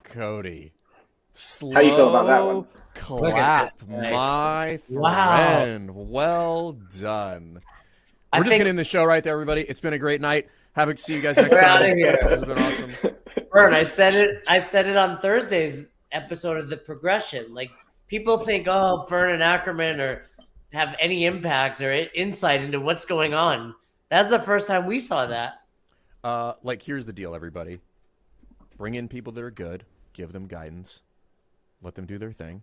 Cody. Slow How you feel about that one? clap, my friend. Wow. Well done. I We're just think going to end the show right there, everybody. It's been a great night. Have see you guys next we're out time. of here. This has been awesome. Vern, I said it on Thursday's episode of The Progression. Like, people think, oh, Vern and Ackerman have any impact or insight into what's going on. That's the first time we saw that. Here's the deal, everybody. Bring in people that are good. Give them guidance. Let them do their thing.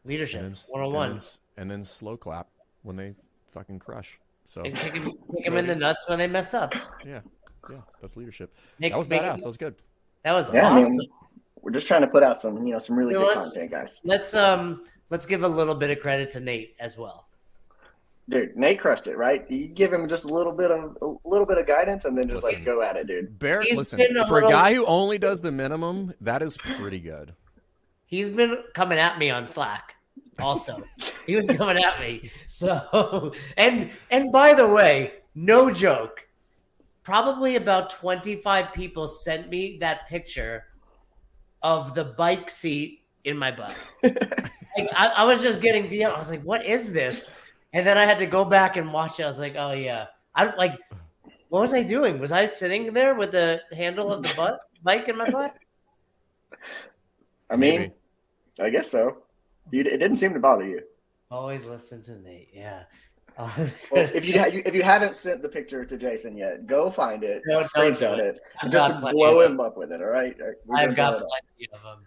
Leadership, And 101. and then slow clap when they fucking crush. So And kick them in the nuts when they mess up. Yeah, that's leadership. That was badass. That was good. That was Yeah, awesome. I mean, we're just trying to put out some really good content, guys. Let's give a little bit of credit to Nate as well. Dude, Nate crushed it, right? You give him just a little bit of guidance, and then just go at it, dude. Listen, for a guy who only does the minimum, that is pretty good. He's been coming at me on Slack. Also, he was coming at me. So, and by the way, no joke. Probably about 25 people sent me that picture of the bike seat in my butt. I was just getting DM. I was like, "What is this?" And then I had to go back and watch it. I was like, "Oh yeah." What was I doing? Was I sitting there with the handle of the bike in my butt? I mean, I guess so. It didn't seem to bother you. Always listen to Nate. Yeah. Well, if you haven't sent the picture to Jason yet, go find it, screenshot it, and just blow him up with it. All right. I've got plenty of them.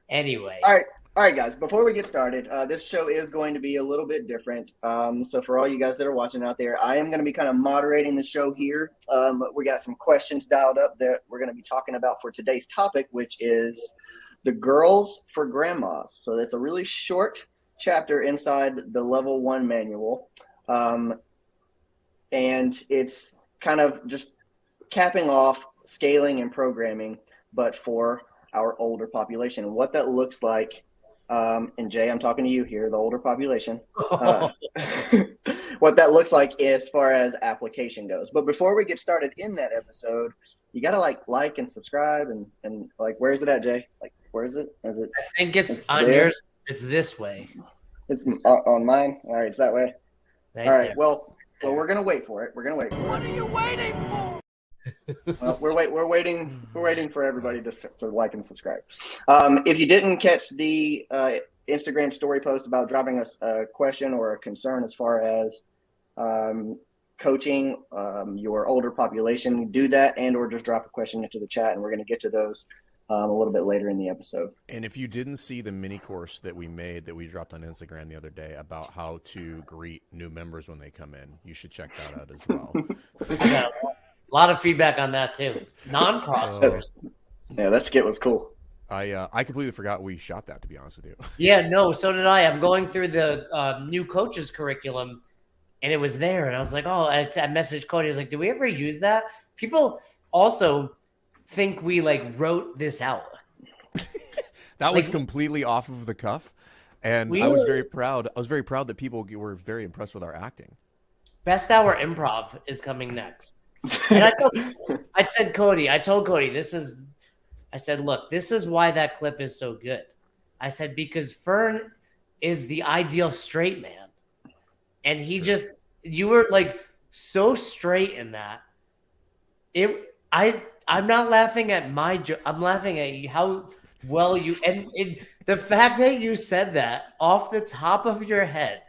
Anyway. All right, guys. Before we get started, this show is going to be a little bit different. So for all you guys that are watching out there, I am going to be kind of moderating the show here. We got some questions dialed up that we're going to be talking about for today's topic, which is the girls for grandmas. So it's a really short chapter inside the level 1 manual. And it's kind of just capping off scaling and programming, but for our older population. And what that looks like, and Jay, I'm talking to you here, the older population, what that looks like as far as application goes. But before we get started in that episode, you got to like and subscribe and where is it at, Jay? Where is it? Is it? I think it's on there. Yours. It's this way. It's on mine. All right, it's that way. Right all right. there. Well, we're gonna wait for it. What are you waiting for? Well, we're waiting for everybody to like and subscribe. If you didn't catch the Instagram story post about dropping us a question or a concern as far as coaching your older population, do that or just drop a question into the chat, and we're going to get to those a little bit later in the episode. And if you didn't see the mini course that we dropped on Instagram the other day about how to greet new members when they come in, you should check that out as well. A lot of feedback on that too. Non-CrossFitters. Yeah, that skit was cool. I completely forgot we shot that, to be honest with you. Yeah, no, so did I. I'm going through the new coaches curriculum, and it was there, and I was like, oh, I messaged Cody. I was like, do we ever use that? People also think we wrote this out. That was completely off of the cuff, and I was very proud. I was very proud that people were very impressed with our acting. Best Hour Improv is coming next. And I told Cody, I said, look, this is why that clip is so good. I said, because Fern is the ideal straight man. And you were so straight in that. I'm not laughing at my joke. I'm laughing at you, how well you, and the fact that you said that off the top of your head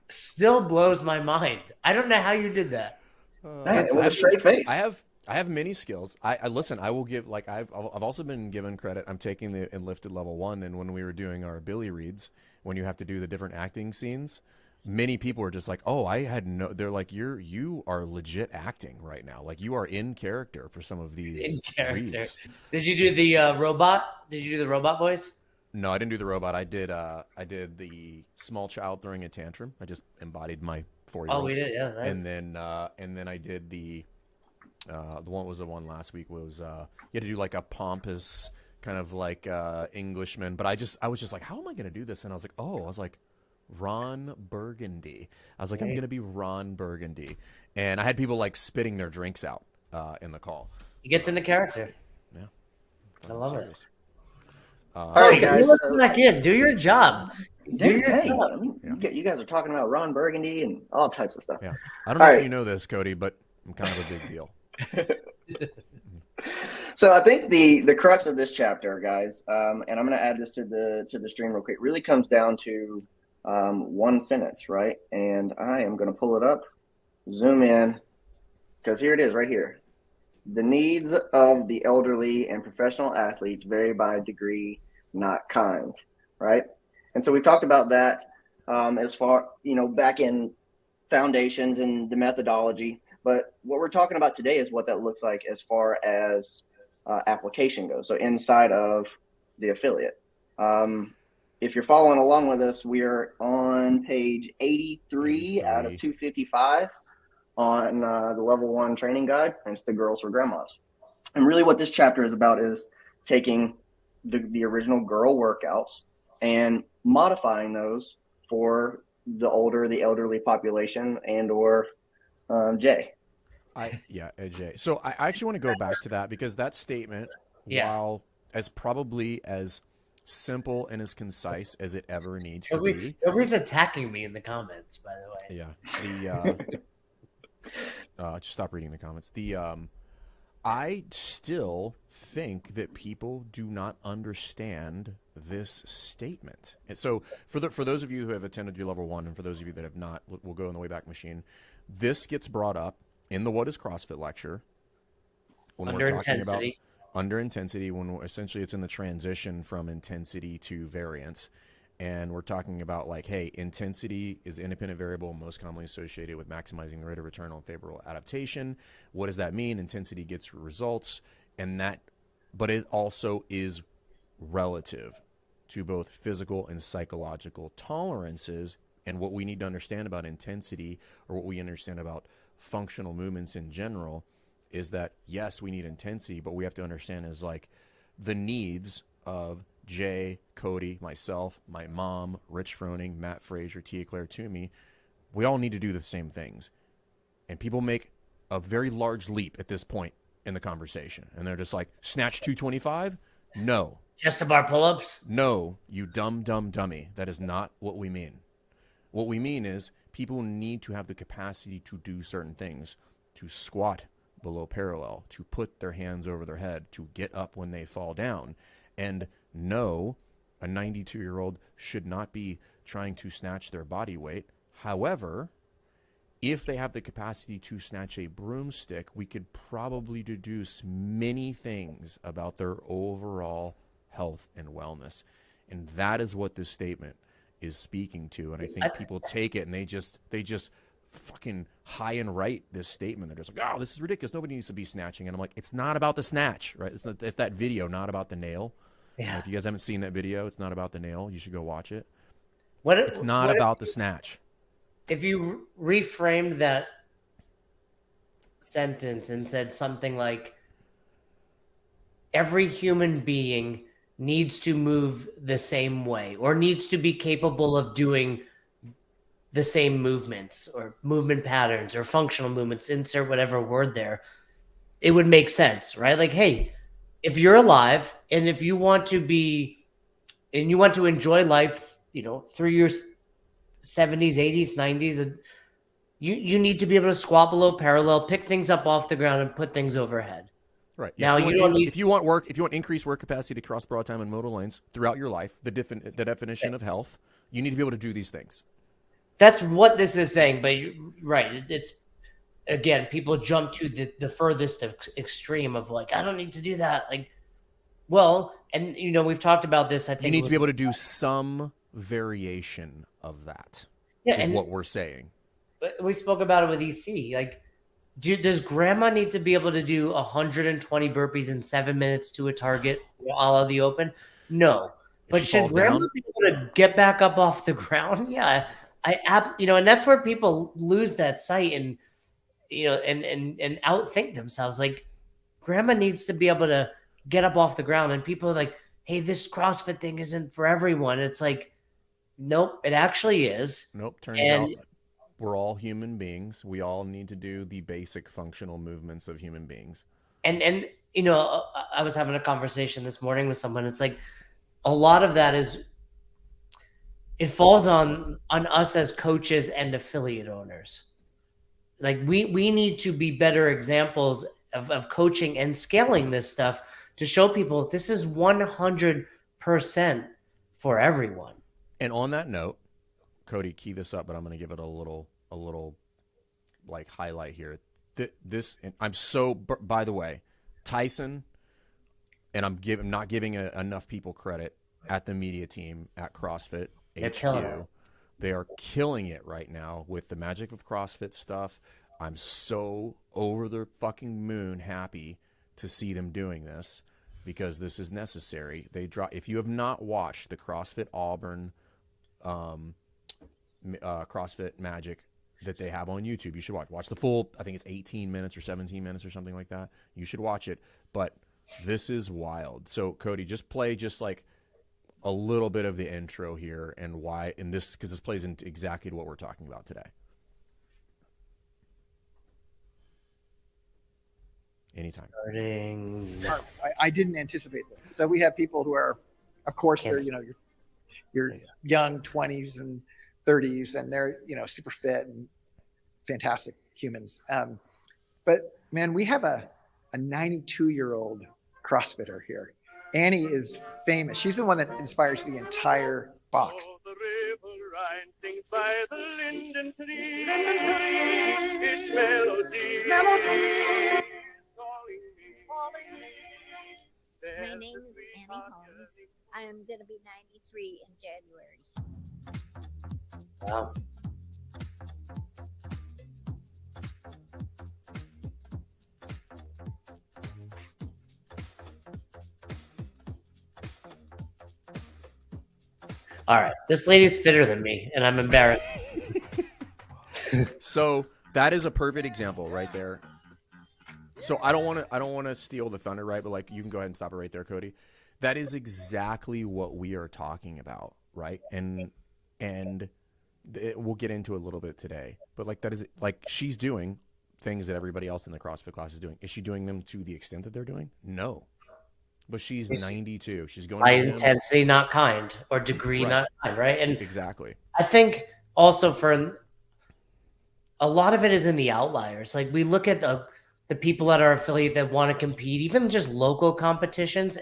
still blows my mind. I don't know how you did that. With a straight face. I have many skills. I listen. I will give I've also been given credit. I'm taking the Enlifted level 1, and when we were doing our Billy reads, when you have to do the different acting scenes, many people are just like, "Oh, I had no." They're like, "You are legit acting right now. You are in character for some of these reads." Did you do the robot? Did you do the robot voice? No, I didn't do the robot. I did the small child throwing a tantrum. I just embodied my 4-year-old. Oh, we did, yeah. Nice. And then I did the one last week was you had to do a pompous kind of Englishman, but I was just like, how am I gonna do this? And I was like, Ron Burgundy. I was like, I'm gonna be Ron Burgundy, and I had people spitting their drinks out in the call. He gets into character. Yeah, I love it. All right, guys. Reel us back in. Do your job. Do your Hey, job. I mean, you guys are talking about Ron Burgundy and all types of stuff. Yeah. I don't know All if right. you know this, Cody, but I'm kind of a big deal. So I think the crux of this chapter, guys, and I'm going to add this to the stream real quick, really comes down to one sentence, right? And I am going to pull it up, zoom in, because here it is right here. The needs of the elderly and professional athletes vary by degree, not kind, right? And so we talked about that as far, back in foundations and the methodology. But what we're talking about today is what that looks like as far as application goes. So inside of the affiliate. If you're following along with us, we are on page 83 out of 255 on the level 1 training guide, and it's the Girls for Grandmas. And really what this chapter is about is taking the original girl workouts and modifying those for the elderly population and or Jay. Jay. So I actually want to go back to that because that statement, while as probably as simple and as concise as it ever needs to be. Nobody's attacking me in the comments, by the way. Yeah. Just stop reading the comments. I still think that people do not understand this statement. And so for those of you who have attended your level 1 and for those of you that have not, we'll go in the Wayback Machine. This gets brought up in the What is CrossFit lecture when under we're talking intensity. about under intensity, when essentially it's in the transition from intensity to variance. And we're talking about like, hey, intensity is the independent variable most commonly associated with maximizing the rate of return on favorable adaptation. What does that mean? Intensity gets results, but it also is relative to both physical and psychological tolerances. And what we need to understand about intensity, or what we understand about functional movements in general, is that yes, we need intensity, but we have to understand is like the needs of Jay, Cody, myself, my mom, Rich Froning, Matt Frazier, Tia Claire Toomey. We all need to do the same things. And people make a very large leap at this point in the conversation. And they're just like, snatch 225? No. Chest to bar pull-ups? No, you dumb dummy. That is not what we mean. What we mean is people need to have the capacity to do certain things, to squat below parallel, to put their hands over their head, to get up when they fall down. And no, a 92-year-old should not be trying to snatch their body weight. However, if they have the capacity to snatch a broomstick, we could probably deduce many things about their overall health and wellness. And that is what this statement is speaking to. And I think people take it and they just fucking high and right this statement. They're just like, oh, this is ridiculous. Nobody needs to be snatching. And I'm like, it's not about the snatch, right? It's that video, not about the nail. Yeah. If you guys haven't seen that video, it's not about the nail. You should go watch it. It's not about the snatch. If you reframed that sentence and said something like, every human being needs to move the same way or needs to be capable of doing the same movements or movement patterns or functional movements, insert whatever word there, it would make sense, right? Like, hey, if you're alive and if you want to be, and you want to enjoy life, through your 70s, 80s, 90s, you need to be able to squat below parallel, pick things up off the ground and put things overhead. Right. Now if you want increased work capacity to cross broad time and modal lanes throughout your life, the definition of health, you need to be able to do these things. That's what this is saying, but right. It's, again, people jump to the furthest extreme of like, I don't need to do that. Like, well, and we've talked about this. I think you need to be able to do some variation of that. Yeah, is what we're saying. We spoke about it with EC. Like, does grandma need to be able to do 120 burpees in 7 minutes to a target all of the open? No. But should grandma be able to get back up off the ground? Yeah. And that's where people lose that sight and and outthink themselves. Like, grandma needs to be able to get up off the ground, and people are like, hey, this CrossFit thing isn't for everyone. It's like, nope, it actually is. Nope. Turns out we're all human beings. We all need to do the basic functional movements of human beings. And I was having a conversation this morning with someone. It's like, a lot of that is, it falls on us as coaches and affiliate owners. Like we need to be better examples of coaching and scaling this stuff to show people this is 100% for everyone. And on that note, Cody, key this up, but I'm going to give it a little like highlight here. This, I'm so, by the way, Tyson, and I'm not giving enough people credit at the media team at CrossFit HQ. They are killing it right now with the magic of CrossFit stuff. I'm so over the fucking moon happy to see them doing this because this is necessary. If you have not watched the CrossFit Auburn CrossFit Magic that they have on YouTube, you should watch the full, I think it's 18 minutes or 17 minutes or something like that. You should watch it. But this is wild. So Cody, just play just like a little bit of the intro here and why, and this, because this plays into exactly what we're talking about today. Anytime. I didn't anticipate this. So we have people who are, of course, they're, your young 20s and 30s, and they're, super fit and fantastic humans. But man, we have a 92-year-old CrossFitter here. Annie is famous. She's the one that inspires the entire box. By the linden tree, its melody. My name is Annie Holmes. I am going to be 93 in January. Wow. All right, this lady's fitter than me, and I'm embarrassed. So that is a perfect example right there. So I don't want to steal the thunder, right? But like, you can go ahead and stop it right there, Cody. That is exactly what we are talking about, right? And we'll get into it a little bit today. But like, that is like, she's doing things that everybody else in the CrossFit class is doing. Is she doing them to the extent that they're doing? No. But she's 92. She's going high intensity, not kind, or degree, right. Not kind, right? And exactly. I think also for a lot of it is in the outliers. Like, we look at the people at our affiliate that want to compete, even just local competitions,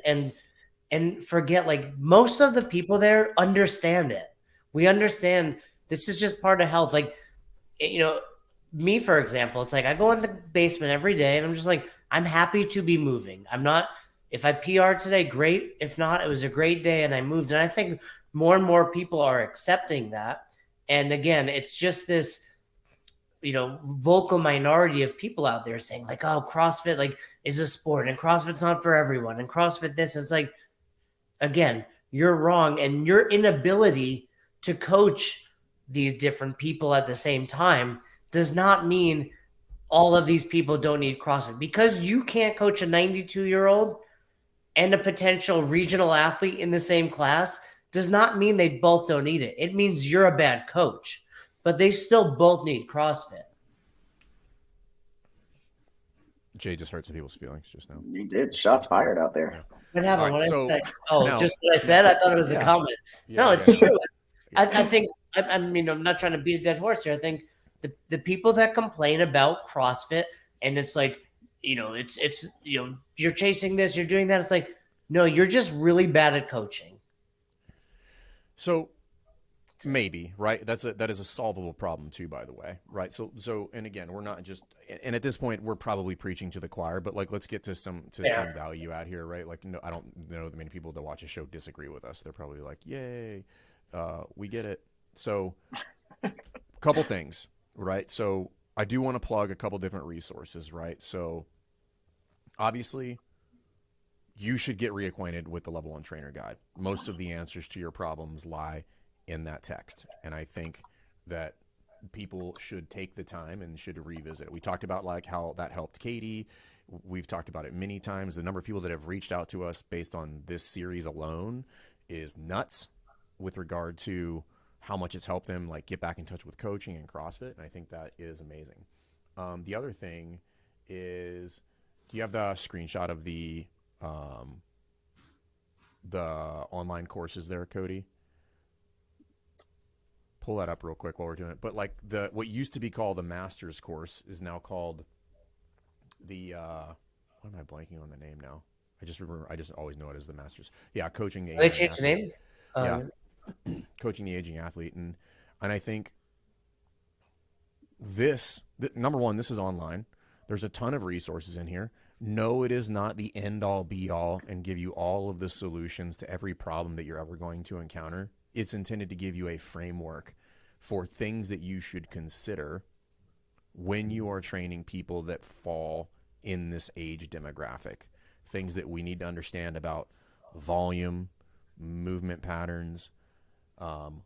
and forget, like, most of the people there understand it. We understand this is just part of health. Like, me, for example, it's like I go in the basement every day and I'm just like, I'm happy to be moving. I'm not, if I PR today, great. If not, it was a great day and I moved. And I think more and more people are accepting that. And again, it's just this, vocal minority of people out there saying like, oh, CrossFit like is a sport and CrossFit's not for everyone and CrossFit this. And it's like, again, you're wrong. And your inability to coach these different people at the same time does not mean all of these people don't need CrossFit. Because you can't coach a 92-year-old and a potential regional athlete in the same class does not mean they both don't need it. It means you're a bad coach, but they still both need CrossFit. Jay just hurt some people's feelings just now. You did. Shots fired out there. Yeah. What happened? Right, Just what I said? I thought it was a comment. No, it's true. I think, I mean, I'm not trying to beat a dead horse here. I think the people that complain about CrossFit and it's like, it's you're chasing this, you're doing that. It's like, no, you're just really bad at coaching. So maybe, right? That is a solvable problem too, by the way, right? So, and again, we're not just, and at this point, we're probably preaching to the choir, but like, let's get to some value out here, right? Like, no, I don't know that many people that watch a show disagree with us. They're probably like, yay, we get it. So, couple things, right? So, I do want to plug a couple different resources, right? So, obviously, you should get reacquainted with the Level 1 Trainer Guide. Most of the answers to your problems lie in that text. And I think that people should take the time and should revisit it. We talked about like how that helped Katie. We've talked about it many times. The number of people that have reached out to us based on this series alone is nuts with regard to how much it's helped them like get back in touch with coaching and CrossFit. And I think that is amazing. The other thing is, do you have the screenshot of the the online courses there, Cody? Pull that up real quick while we're doing it. But like what used to be called a master's course is now called the what am I blanking on the name now? I just always know it as the master's. Yeah, coaching the They aging changed the athlete. name. Yeah, coaching the aging athlete, and I think this number one, this is online. There's a ton of resources in here. No, it is not the end all be all and give you all of the solutions to every problem that you're ever going to encounter. It's intended to give you a framework for things that you should consider when you are training people that fall in this age demographic. Things that we need to understand about volume, movement patterns,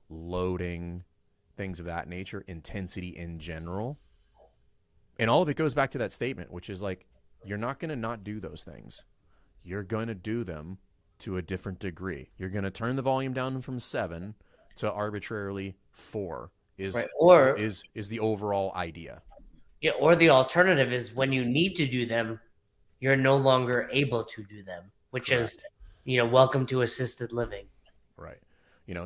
loading, things of that nature, intensity in general. And all of it goes back to that statement, which is like, you're not going to not do those things. You're going to do them to a different degree. You're going to turn the volume down from 7 to arbitrarily 4 is the overall idea. Yeah, or the alternative is when you need to do them, you're no longer able to do them, which Correct. is, welcome to assisted living. Right.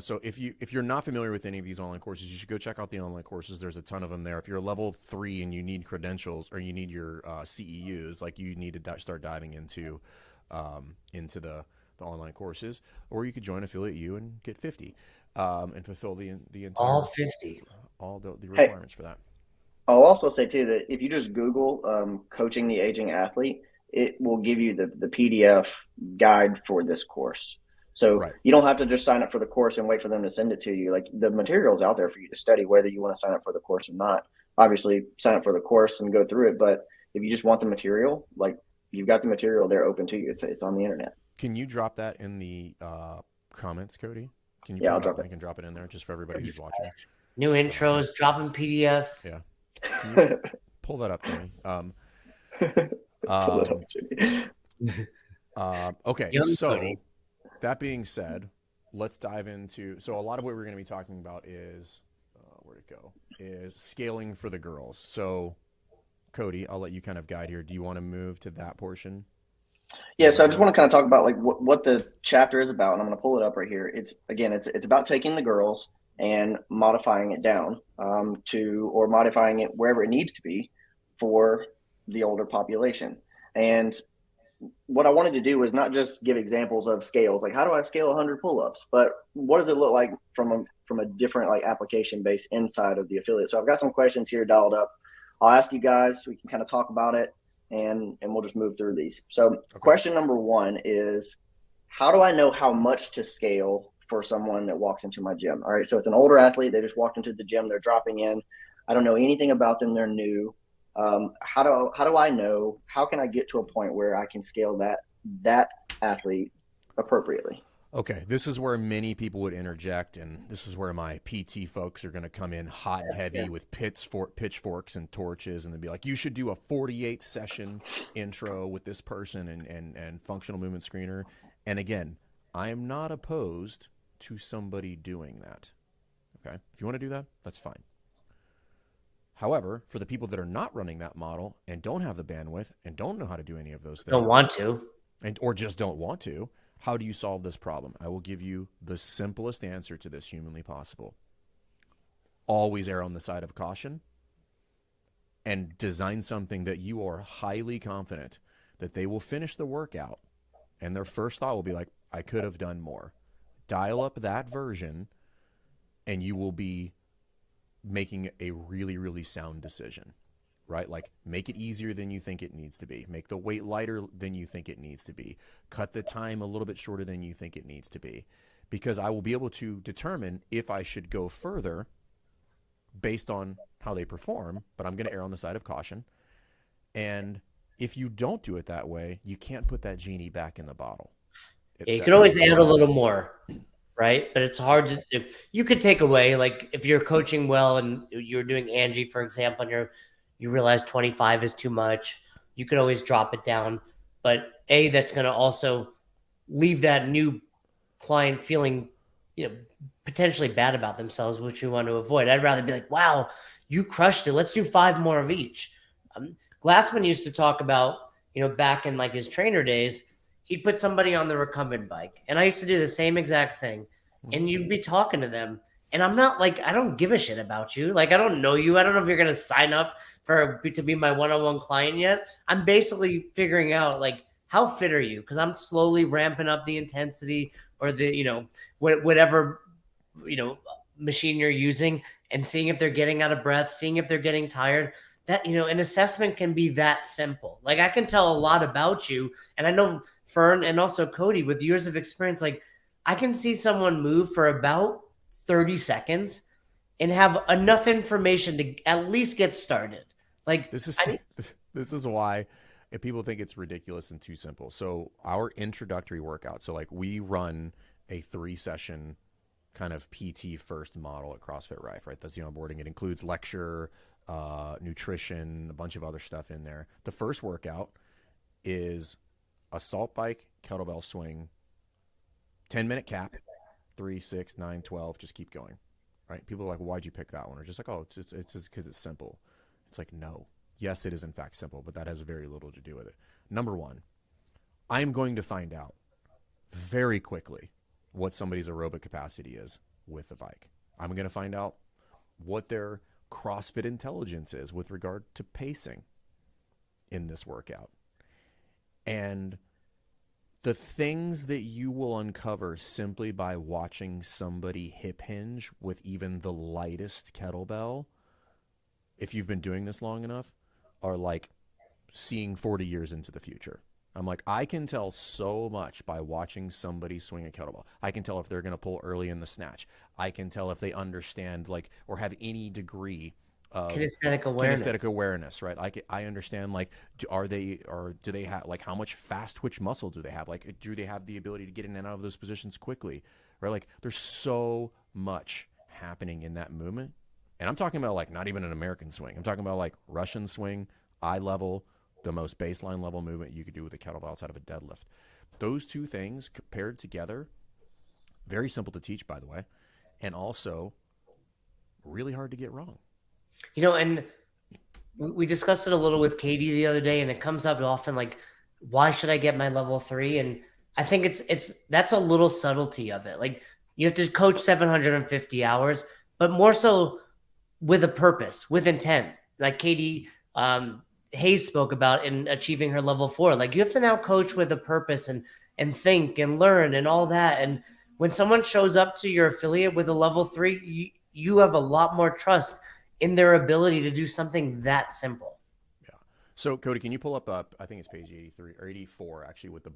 So if you're not familiar with any of these online courses, you should go check out the online courses. There's a ton of them there. If you're level 3 and you need credentials or you need your CEUs, like you need to start diving into the online courses, or you could join Affiliate U and get 50 and fulfill the entire All 50. all the requirements for that. I'll also say too that if you just Google coaching the aging athlete, it will give you the PDF guide for this course. So Right. You don't have to just sign up for the course and wait for them to send it to you. Like the material's out there for you to study, whether you want to sign up for the course or not. Obviously, sign up for the course and go through it. But if you just want the material, like you've got the material there open to you. It's on the internet. Can you drop that in the comments, Cody? Can you? Yeah, I'll drop it. I can drop it in there just for everybody who's watching. New intros, dropping PDFs. Yeah. Can you pull that up, Jamie? Okay, so that being said, let's dive into. So a lot of what we're going to be talking about is where'd it go? Is scaling for the girls. So, Cody, I'll let you kind of guide here. Do you want to move to that portion? Yeah, so I just want to kind of talk about like what the chapter is about, and I'm going to pull it up right here. It's about taking the girls and modifying it down or modifying it wherever it needs to be for the older population. And what I wanted to do was not just give examples of scales, like how do I scale 100 pull-ups, but what does it look like from a different like application base inside of the affiliate. So I've got some questions here dialed up. I'll ask you guys, we can kind of talk about it, and we'll just move through these. So okay. Question number 1 is, how do I know how much to scale for someone that walks into my gym? All right, so it's an older athlete. They just walked into the gym. They're dropping in. I don't know anything about them. They're new. How do I know? How can I get to a point where I can scale that athlete appropriately? Okay, this is where many people would interject, and this is where my PT folks are going to come in hot and heavy with pitchforks and torches, and they'd be like, you should do a 48 session intro with this person and functional movement screener. And again, I am not opposed to somebody doing that. Okay, if you want to do that, that's fine. However, for the people that are not running that model and don't have the bandwidth and don't know how to do any of those things, don't want to, or just don't want to, how do you solve this problem? I will give you the simplest answer to this humanly possible. Always err on the side of caution and design something that you are highly confident that they will finish the workout and their first thought will be like, I could have done more. Dial up that version and you will be making a really, really sound decision, right? Like make it easier than you think it needs to be. Make the weight lighter than you think it needs to be. Cut the time a little bit shorter than you think it needs to be. Because I will be able to determine if I should go further based on how they perform, but I'm going to err on the side of caution. And if you don't do it that way, you can't put that genie back in the bottle. You can always add a little more. Right. But it's hard to, you could take away, like if you're coaching well and you're doing Angie, for example, and you realize 25 is too much, you could always drop it down. But that's going to also leave that new client feeling, potentially bad about themselves, which we want to avoid. I'd rather be like, wow, you crushed it. Let's do 5 more of each. Glassman used to talk about, back in like his trainer days, he'd put somebody on the recumbent bike, and I used to do the same exact thing. And you'd be talking to them, and I'm not like, I don't give a shit about you. Like, I don't know you. I don't know if you're gonna sign up to be my one-on-one client yet. I'm basically figuring out like, how fit are you? Because I'm slowly ramping up the intensity or the whatever machine you're using, and seeing if they're getting out of breath, seeing if they're getting tired. That, an assessment can be that simple. Like, I can tell a lot about you, and I know Fern and also Cody with years of experience, like, I can see someone move for about 30 seconds and have enough information to at least get started. Like, this is why if people think it's ridiculous and too simple. So our introductory workout, so like we run a 3-session kind of PT first model at CrossFit Rife, right? That's the onboarding. It includes lecture, nutrition, a bunch of other stuff in there. The first workout is assault bike, kettlebell swing, 10-minute cap, 3, 6, 9, 12, just keep going, right? People are like, well, why'd you pick that one? Or just like, oh, it's just because it's simple. It's like, no. Yes, it is in fact simple, but that has very little to do with it. Number one, I am going to find out very quickly what somebody's aerobic capacity is with the bike. I'm going to find out what their CrossFit intelligence is with regard to pacing in this workout. And the things that you will uncover simply by watching somebody hip hinge with even the lightest kettlebell, if you've been doing this long enough, are like seeing 40 years into the future. I'm like, I can tell so much by watching somebody swing a kettlebell. I can tell if they're going to pull early in the snatch. I can tell if they understand like or have any degree of kinesthetic awareness, right? I understand like do they have like how much fast twitch muscle do they have? Like do they have the ability to get in and out of those positions quickly? Right? Like there's so much happening in that movement. And I'm talking about like not even an American swing. I'm talking about like Russian swing, eye level, the most baseline level movement you could do with a kettlebell outside of a deadlift. Those two things compared together, very simple to teach, by the way, and also really hard to get wrong. And we discussed it a little with Katie the other day, and it comes up often like, why should I get my level 3? And I think that's a little subtlety of it. Like you have to coach 750 hours, but more so with a purpose, with intent. Like Katie Hayes spoke about in achieving her level 4. Like you have to now coach with a purpose and think and learn and all that. And when someone shows up to your affiliate with a level 3, you have a lot more trust in their ability to do something that simple. Yeah. So Cody, can you pull up I think it's page 83 or 84 actually with the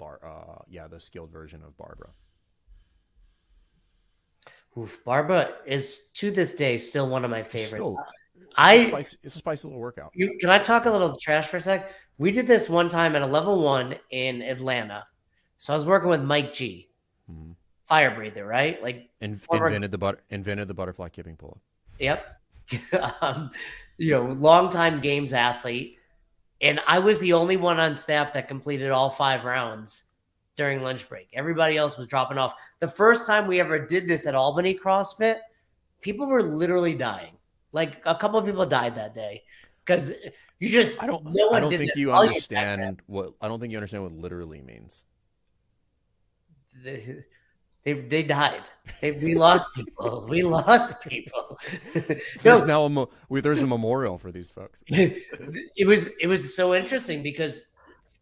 the skilled version of Barbara. Oof, Barbara is to this day still one of my favorites. It's a spicy little workout. Can I talk a little trash for a sec? We did this one time at a level 1 in Atlanta. So I was working with Mike G, fire breather, right? Like invented the butterfly kipping pull-up. Yep. Longtime games athlete. And I was the only one on staff that completed all 5 rounds during lunch break. Everybody else was dropping off. The first time we ever did this at Albany CrossFit, people were literally dying. Like a couple of people died that day because you just I don't think you understand what literally means. They died. We lost people. We lost people. There's there's a memorial for these folks. It was so interesting because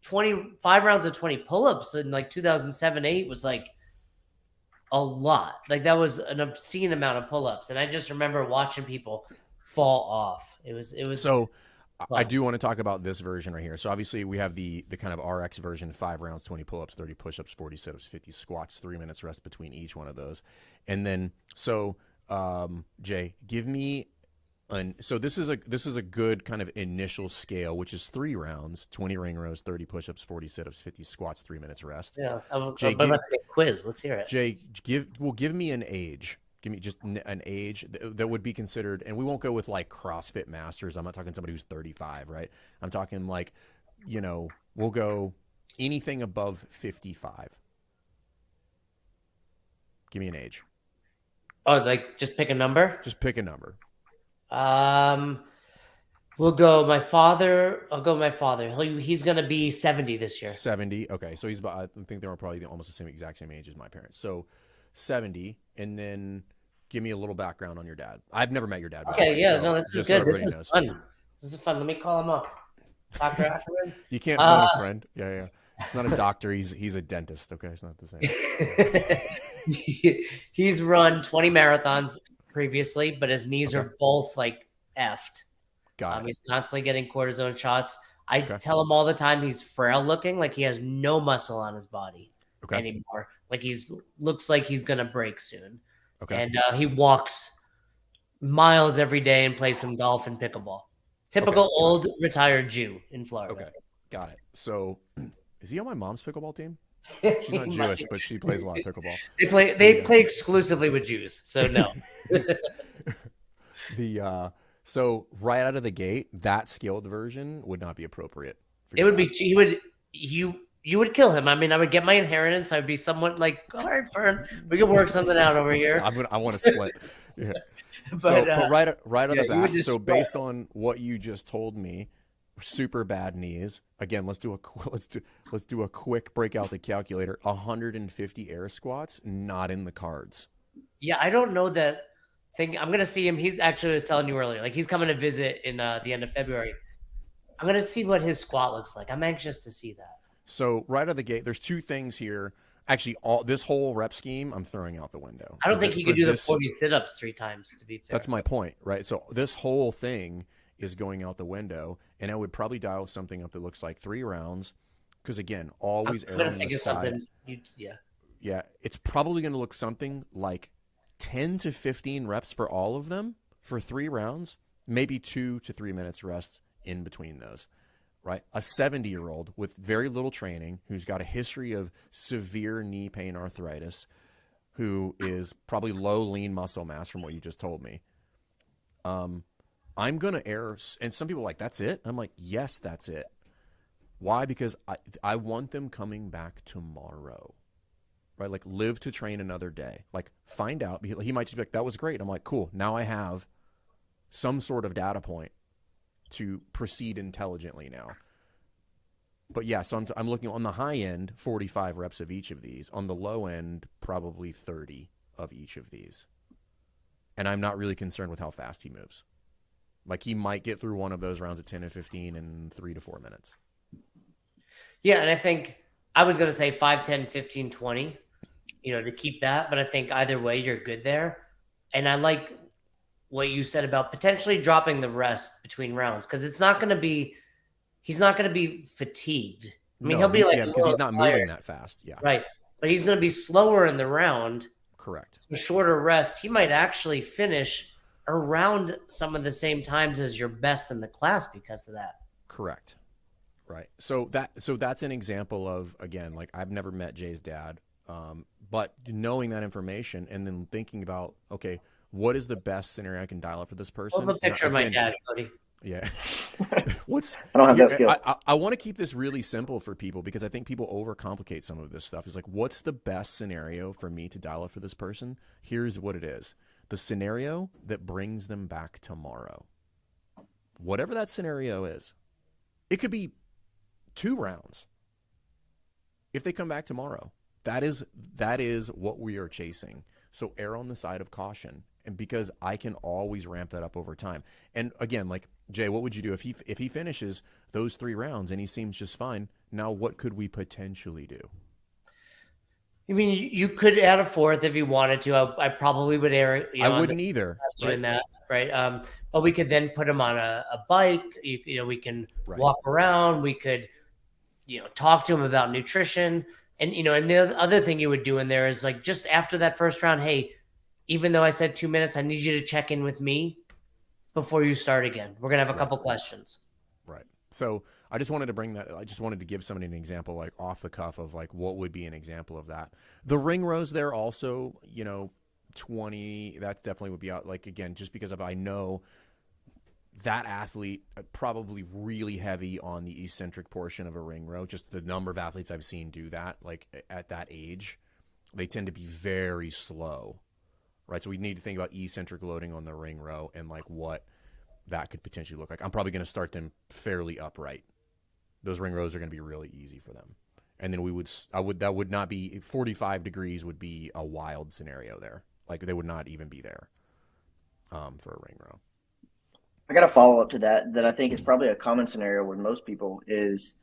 25 rounds of 20 pull-ups in like 2007-8 was like a lot. Like that was an obscene amount of pull-ups, and I just remember watching people fall off. It was so. I do want to talk about this version right here. So obviously we have the kind of RX version, 5 rounds, 20 pull-ups, 30 push-ups, 40 sit-ups, 50 squats, 3 minutes rest between each one of those. And then, Jay, give me so this is a good kind of initial scale, which is 3 rounds, 20 ring rows, 30 push-ups, 40 sit-ups, 50 squats, 3 minutes rest. Yeah. I'm about to get a quiz. Let's hear it. Jay, give me an age. Give me just an age that would be considered, and we won't go with like CrossFit Masters. I'm not talking somebody who's 35, right? I'm talking like, we'll go anything above 55. Give me an age. Oh, like just pick a number? Just pick a number. We'll go my father. I'll go my father. He's going to be 70 this year. 70. Okay, so he's about, I think they were probably almost the exact same age as my parents. So 70, and then give me a little background on your dad. I've never met your dad. Okay, yeah, so no, this is just so good. This everybody is knows. fun. This is fun. Let me call him up. Dr. Ackerman. You can't phone a friend. Yeah. It's not a doctor. He's a dentist. Okay, it's not the same. He's run 20 marathons previously, but his knees are both like effed. Got it. He's constantly getting cortisone shots. I tell him all the time he's frail looking, like he has no muscle on his body anymore. Like looks like he's gonna break soon. Okay. And he walks miles every day and plays some golf and pickleball. Typical old retired Jew in Florida. Okay, got it. So, is he on my mom's pickleball team? She's not Jewish, but she plays a lot of pickleball. They play exclusively with Jews, so no. So right out of the gate, that scaled version would not be appropriate. It would be you would kill him. I mean, I would get my inheritance. I'd be somewhat like, all right, Fern, we can work something out over here. I want to split. Yeah. but right out of the bat. So based on what you just told me, super bad knees. Again, let's do a quick breakout the calculator. 150 air squats, not in the cards. Yeah, I don't know that thing. I'm gonna see him. He's actually, I was telling you earlier, like he's coming to visit in the end of February. I'm gonna see what his squat looks like. I'm anxious to see that. So right out of the gate, there's two things here. Actually, this whole rep scheme, I'm throwing out the window. I don't think he could do the 40 sit-ups 3 times, to be fair. That's my point, right? So this whole thing is going out the window, and I would probably dial something up that looks like 3 rounds, because again, always err on the side. Yeah, it's probably going to look something like 10 to 15 reps for all of them for 3 rounds, maybe 2 to 3 minutes rest in between those. Right? A 70-year-old with very little training, who's got a history of severe knee pain arthritis, who is probably low lean muscle mass from what you just told me. I'm going to err. And some people are like, that's it? I'm like, yes, that's it. Why? Because I want them coming back tomorrow. Right? Like, live to train another day. Like, find out. He might just be like, that was great. I'm like, cool. Now I have some sort of data point to proceed intelligently now. But yeah, so I'm looking on the high end, 45 reps of each of these. On the low end, probably 30 of each of these. And I'm not really concerned with how fast he moves. Like, he might get through one of those rounds at 10 and 15 in 3 to 4 minutes. Yeah, and I think I was going to say 5, 10, 15, 20, to keep that. But I think either way, you're good there. And I like what you said about potentially dropping the rest between rounds, because he's not going to be fatigued. I mean, he'll be like, because he's not moving that fast. Yeah. Right. But he's going to be slower in the round. Correct. So shorter rest. He might actually finish around some of the same times as your best in the class because of that. Correct. Right. So that's an example of, again, like, I've never met Jay's dad. But knowing that information and then thinking about, okay, what is the best scenario I can dial up for this person? Hold a picture of my dad, Cody. Yeah. I don't have that skill. I want to keep this really simple for people, because I think people overcomplicate some of this stuff. It's like, what's the best scenario for me to dial up for this person? Here's what it is. The scenario that brings them back tomorrow. Whatever that scenario is. It could be 2 rounds. If they come back tomorrow. That is what we are chasing. So err on the side of caution. And because I can always ramp that up over time. And again, like, Jay, what would you do if he finishes those 3 rounds and he seems just fine? Now, what could we potentially do? I mean, you could add a 4th if you wanted to. I probably would err. I wouldn't either. Doing that, right? But we could then put him on a bike. We can walk around. We could, talk to him about nutrition. And, and the other thing you would do in there is, like, just after that first round, hey, even though I said 2 minutes, I need you to check in with me before you start again. We're going to have a couple questions. Right. So I just wanted to bring that. I just wanted to give somebody an example, like, off the cuff of, like, what would be an example of that. The ring rows there also, 20, that's definitely would be out. Like, again, just because I know that athlete probably really heavy on the eccentric portion of a ring row. Just the number of athletes I've seen do that, like, at that age, they tend to be very slow. Right, so we need to think about eccentric loading on the ring row and, like, what that could potentially look like. I'm probably going to start them fairly upright. Those ring rows are going to be really easy for them. And then that would not be 45 degrees would be a wild scenario there. Like they would not even be there for a ring row. I got a follow up to that I think is probably a common scenario with most people is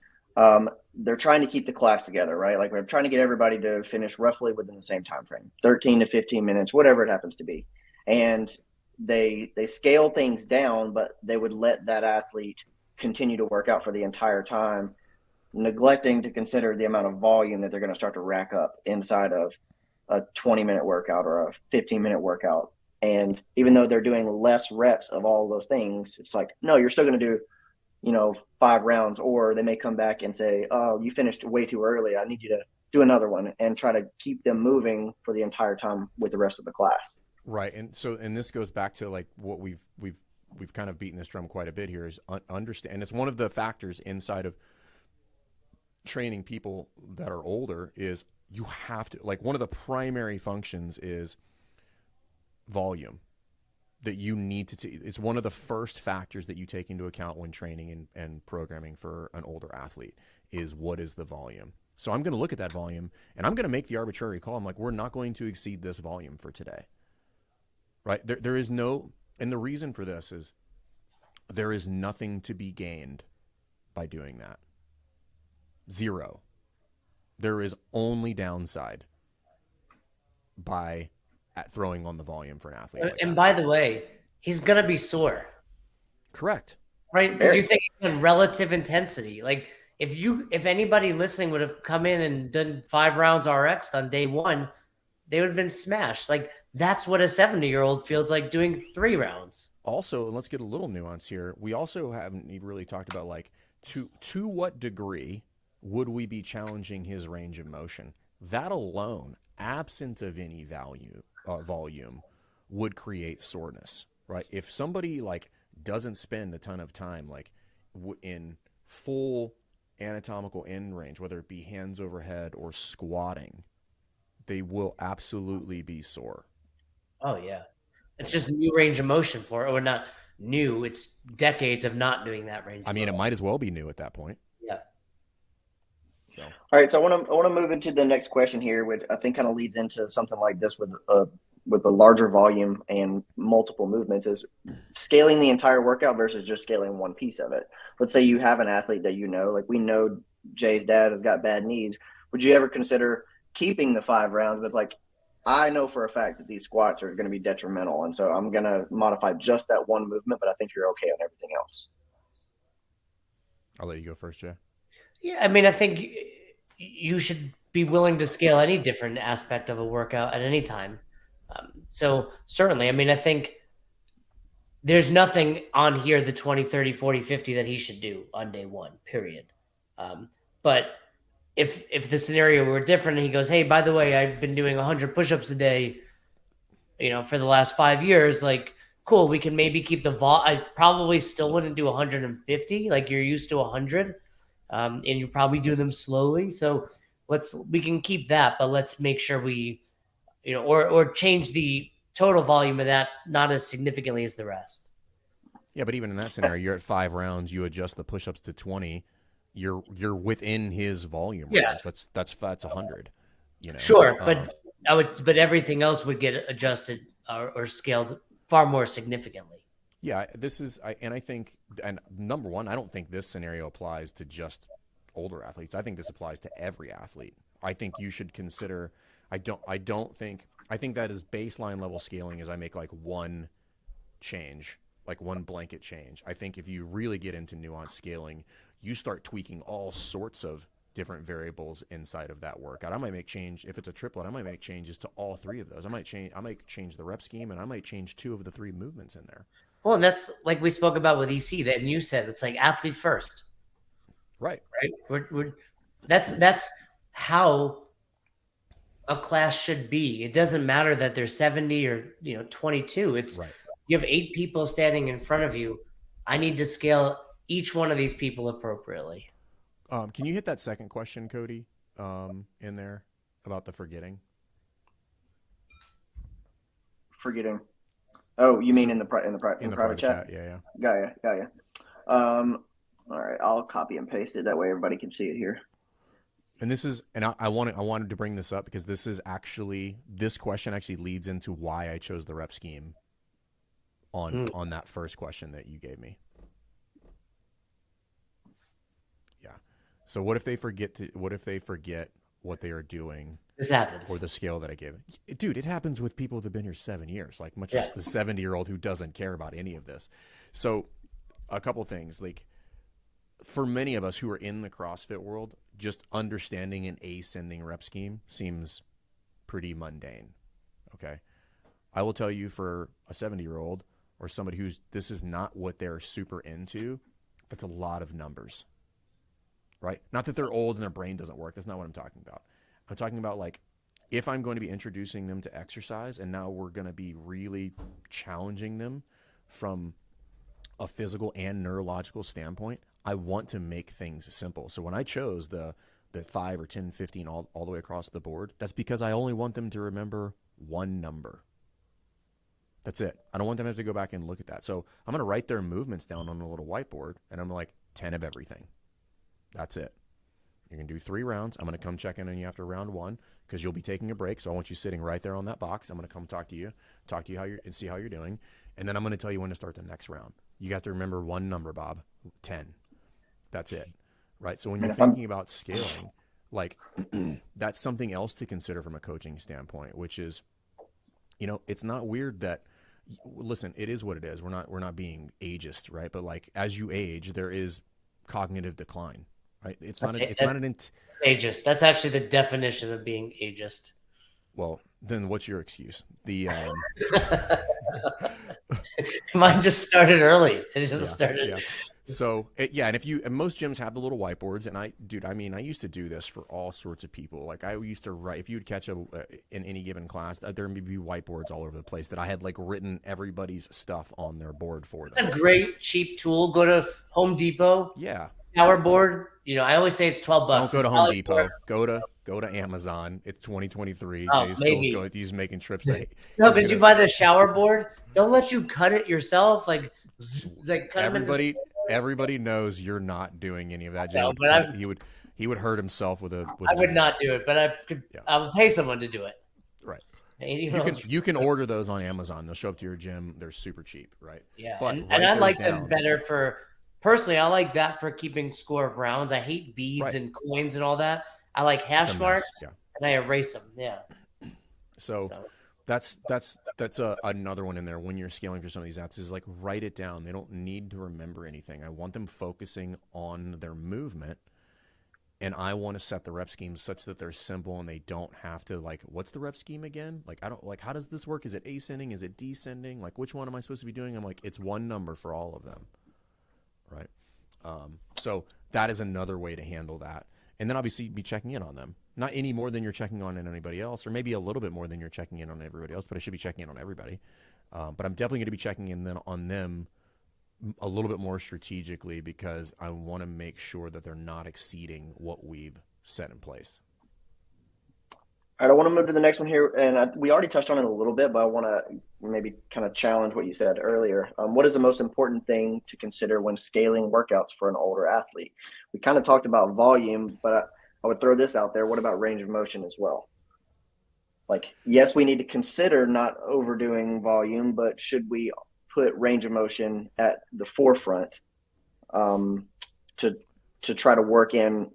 they're trying to keep the class together, right? Like we're trying to get everybody to finish roughly within the same time frame, 13 to 15 minutes, whatever it happens to be. And they scale things down, but they would let that athlete continue to work out for the entire time, neglecting to consider the amount of volume that they're going to start to rack up inside of a 20-minute workout or a 15-minute workout. And even though they're doing less reps of all those things, it's like, no, you're still going to do, 5 rounds, or they may come back and say, oh, you finished way too early. I need you to do another one, and try to keep them moving for the entire time with the rest of the class. Right. And this goes back to like what we've kind of beaten this drum quite a bit here is understand. And it's one of the factors inside of training people that are older is you have to, like, one of the primary functions is volume that you need to it's one of the first factors that you take into account when training and programming for an older athlete is what is the volume. So I'm going to look at that volume and I'm going to make the arbitrary call. I'm like, we're not going to exceed this volume for today. Right? There is no, and the reason for this is there is nothing to be gained by doing that. Zero. There is only downside by throwing on the volume for an athlete. Like and that. By the way, he's going to be sore. Correct. Right? Because you think in relative intensity. Like if anybody listening would have come in and done 5 rounds RX on day 1, they would have been smashed. Like that's what a 70-year-old feels like doing 3 rounds. Also, let's get a little nuance here. We also haven't even really talked about like to what degree would we be challenging his range of motion? That alone, absent of any volume, would create soreness, right? If somebody like doesn't spend a ton of time like in full anatomical end range, whether it be hands overhead or squatting, they will absolutely be sore. Oh yeah, it's just new range of motion for it, or not new. It's decades of not doing that range. I mean, it might as well be new at that point. Yeah. So. All right, so I want to move into the next question here, which I think kind of leads into something like this with a larger volume and multiple movements, is scaling the entire workout versus just scaling one piece of it. Let's say you have an athlete that like we know Jay's dad has got bad knees. Would you ever consider keeping the 5 rounds? But it's like, I know for a fact that these squats are going to be detrimental, and so I'm going to modify just that one movement, but I think you're okay on everything else. I'll let you go first, Jay. Yeah, I mean, I think you should be willing to scale any different aspect of a workout at any time. So certainly, I mean, I think there's nothing on here, the 20, 30, 40, 50 that he should do on day 1, period. But if the scenario were different and he goes, hey, by the way, I've been doing 100 push-ups a day, for the last 5 years, like, cool, we can maybe keep the I probably still wouldn't do 150 like you're used to 100. And you probably do them slowly. So we can keep that, but let's make sure we, or change the total volume of that not as significantly as the rest. Yeah, but even in that scenario, you're at 5 rounds, you adjust the push-ups to 20, you're within his volume range. Yeah. That's 100. Sure, but everything else would get adjusted or scaled far more significantly. Yeah, I think, and number one, I don't think this scenario applies to just older athletes. I think this applies to every athlete. I think you should consider, I think that is baseline level scaling is I make like one change, like one blanket change. I think if you really get into nuanced scaling, you start tweaking all sorts of different variables inside of that workout. I might make change, if it's a triplet, I might make changes to all 3 of those. I might change the rep scheme, and I might change 2 of the 3 movements in there. Well, and that's like we spoke about with EC that you said, it's like athlete first. Right. That's how a class should be. It doesn't matter that they're 70 or 22. It's right. You have 8 people standing in front of you. I need to scale each one of these people appropriately. Can you hit that second question, Cody, in there about the forgetting? Forgetting. Oh, you mean in the private chat? Yeah. Got ya. All right, I'll copy and paste it. That way everybody can see it here. And this is, and I wanted to bring this up because this question actually leads into why I chose the rep scheme on that first question that you gave me. Yeah. So what if they forget what they are doing? This happens. Or the scale that I gave. Dude, it happens with people that have been here 7 years, like much less the 70-year-old who doesn't care about any of this. So a couple things, like for many of us who are in the CrossFit world, just understanding an ascending rep scheme seems pretty mundane. Okay. I will tell you, for a 70-year-old or somebody this is not what they're super into, that's a lot of numbers, right? Not that they're old and their brain doesn't work. That's not what I'm talking about. I'm talking about, like, if I'm going to be introducing them to exercise and now we're going to be really challenging them from a physical and neurological standpoint, I want to make things simple. So when I chose the 5 or 10, 15 all the way across the board, that's because I only want them to remember one number. That's it. I don't want them to have to go back and look at that. So I'm going to write their movements down on a little whiteboard, and I'm like, 10 of everything. That's it. You're going to do 3 rounds. I'm going to come check in on you after round 1 because you'll be taking a break. So I want you sitting right there on that box. I'm going to come talk to you and see how you're doing. And then I'm going to tell you when to start the next round. You got to remember one number, Bob, 10. That's it. Right. So when you're thinking about scaling, like that's something else to consider from a coaching standpoint, which is, it's not weird that, listen, it is what it is. We're not being ageist, right? But like, as you age, there is cognitive decline. Right? It's not ageist. That's actually the definition of being ageist. Well, then what's your excuse? The mine just started early. It just started. Yeah. So and most gyms have the little whiteboards, and I used to do this for all sorts of people. Like I used to write, if you would catch in any given class, there would be whiteboards all over the place that I had like written everybody's stuff on their board for them. It's a great cheap tool. Go to Home Depot. Yeah. Power board. I always say it's $12. Don't go to Home Depot. Go to Amazon. It's 2023. Oh, Jay's maybe. still he's making trips. No, because you buy the shower board. They'll let you cut it yourself. Like cut everybody knows you're not doing any of that. Jay, no, but he would hurt himself with a. I would not do it, but I would pay someone to do it. Right. You can order those on Amazon. They'll show up to your gym. They're super cheap, right? Yeah, but and I like them better for. Personally, I like that for keeping score of rounds. I hate beads and coins and all that. I like hash marks, and I erase them. Yeah. So that's another one in there when you're scaling for some of these apps is like write it down. They don't need to remember anything. I want them focusing on their movement, and I want to set the rep schemes such that they're simple and they don't have to like, what's the rep scheme again? Like, I don't like, how does this work? Is it ascending? Is it descending? Like, which one am I supposed to be doing? I'm like, it's one number for all of them. Right. So that is another way to handle that. And then obviously be checking in on them, not any more than you're checking on anybody else, or maybe a little bit more than you're checking in on everybody else, but I should be checking in on everybody. But I'm definitely going to be checking in then on them a little bit more strategically because I want to make sure that they're not exceeding what we've set in place. All right, I want to move to the next one here, and we already touched on it a little bit, but I want to maybe kind of challenge what you said earlier. What is the most important thing to consider when scaling workouts for an older athlete? We kind of talked about volume, but I would throw this out there. What about range of motion as well? Like, yes, we need to consider not overdoing volume, but should we put range of motion at the forefront to try to work in,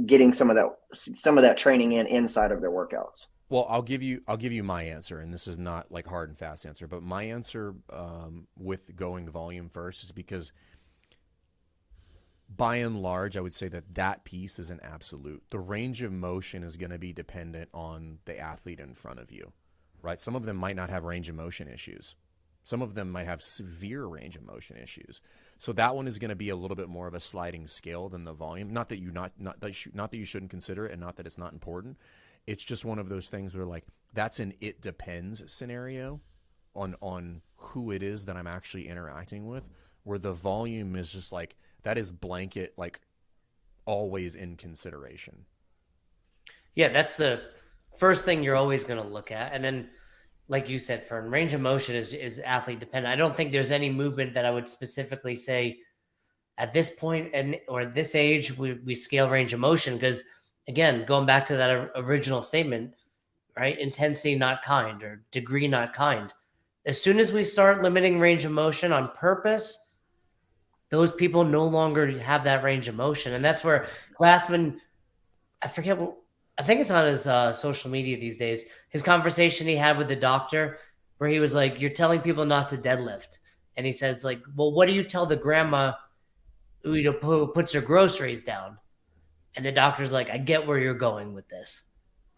getting some of that training inside of their workouts? Well, I'll give you my answer, and this is not like hard and fast answer, but my answer with going volume first is because by and large, I would say that piece is an absolute. The range of motion is going to be dependent on the athlete in front of you, right? Some of them might not have range of motion issues. Some of them might have severe range of motion issues. So that one is going to be a little bit more of a sliding scale than the volume. Not that you shouldn't consider it, and not that it's not important. It's just one of those things where like that's an it depends scenario on who it is that I'm actually interacting with, where the volume is just like that is blanket, like always in consideration. Yeah, that's the first thing you're always going to look at, and then like you said, Fern, range of motion is athlete dependent. I don't think there's any movement that I would specifically say at this point or this age we scale range of motion, because again, going back to that original statement, right? Intensity not kind, or degree not kind. As soon as we start limiting range of motion on purpose, those people no longer have that range of motion. And that's where Glassman, I think it's on his social media these days, his conversation he had with the doctor, where he was like, you're telling people not to deadlift. And he says, like, well, what do you tell the grandma who puts her groceries down? And the doctor's like, I get where you're going with this.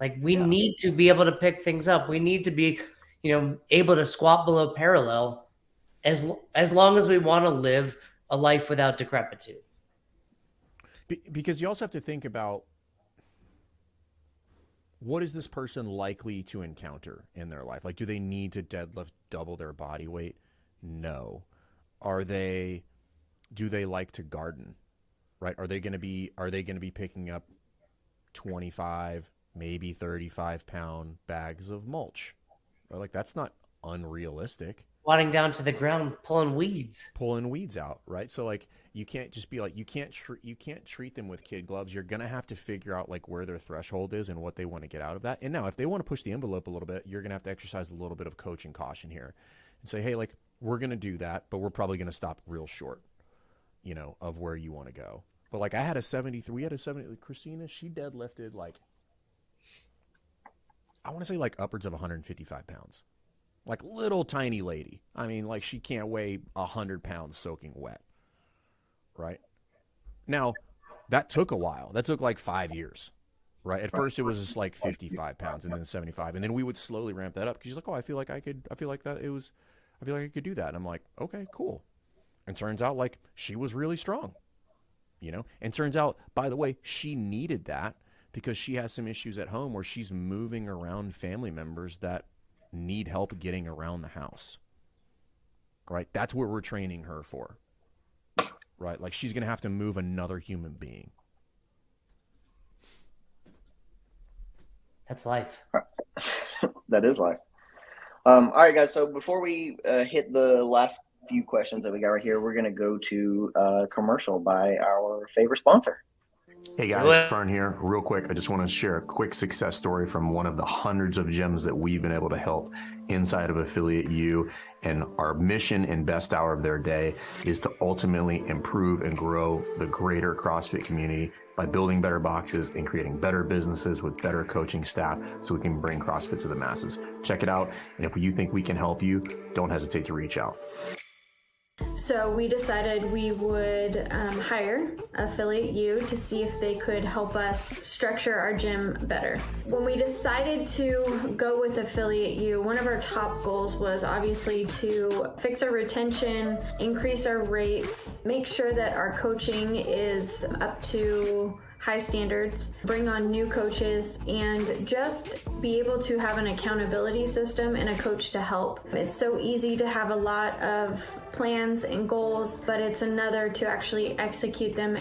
Like, we need to be able to pick things up. We need to be, able to squat below parallel as long as we want to live a life without decrepitude. Because you also have to think about, what is this person likely to encounter in their life? Like, do they need to deadlift double their body weight? No. Do they like to garden? Right? Are they going to be picking up 25, maybe 35-pound bags of mulch? Or like, that's not unrealistic. Squatting down to the ground, pulling weeds out, right? So like, you can't just be like, you can't treat them with kid gloves. You're gonna have to figure out like where their threshold is and what they want to get out of that. And now, if they want to push the envelope a little bit, you're gonna have to exercise a little bit of coaching caution here, and say, hey, like, we're gonna do that, but we're probably gonna stop real short, of where you want to go. But like, I had a 73. We had a 70. Christina, she deadlifted like, I want to say like upwards of 155 pounds. Like, little tiny lady. I mean, like, she can't weigh 100 pounds soaking wet. Right? Now, that took a while. That took like 5 years. Right? At first, it was just like 55 pounds and then 75. And then we would slowly ramp that up. Because she's like, oh, I feel like I could do that. And I'm like, okay, cool. And turns out, like, she was really strong. And turns out, by the way, she needed that because she has some issues at home where she's moving around family members that need help getting around the house. Right? That's what we're training her for. Right? Like, she's going to have to move another human being. That's life. That is life. All right, guys. So before we hit the last few questions that we got right here, we're going to go to a commercial by our favorite sponsor. Hey guys, Fern here. Real quick, I just want to share a quick success story from one of the hundreds of gyms that we've been able to help inside of Affiliate U. And our mission and best hour of their day is to ultimately improve and grow the greater CrossFit community by building better boxes and creating better businesses with better coaching staff so we can bring CrossFit to the masses. Check it out. And if you think we can help you, don't hesitate to reach out. So we decided we would hire Affiliate U to see if they could help us structure our gym better. When we decided to go with Affiliate U, one of our top goals was obviously to fix our retention, increase our rates, make sure that our coaching is up to high standards, bring on new coaches, and just be able to have an accountability system and a coach to help. It's so easy to have a lot of plans and goals, but it's another to actually execute them.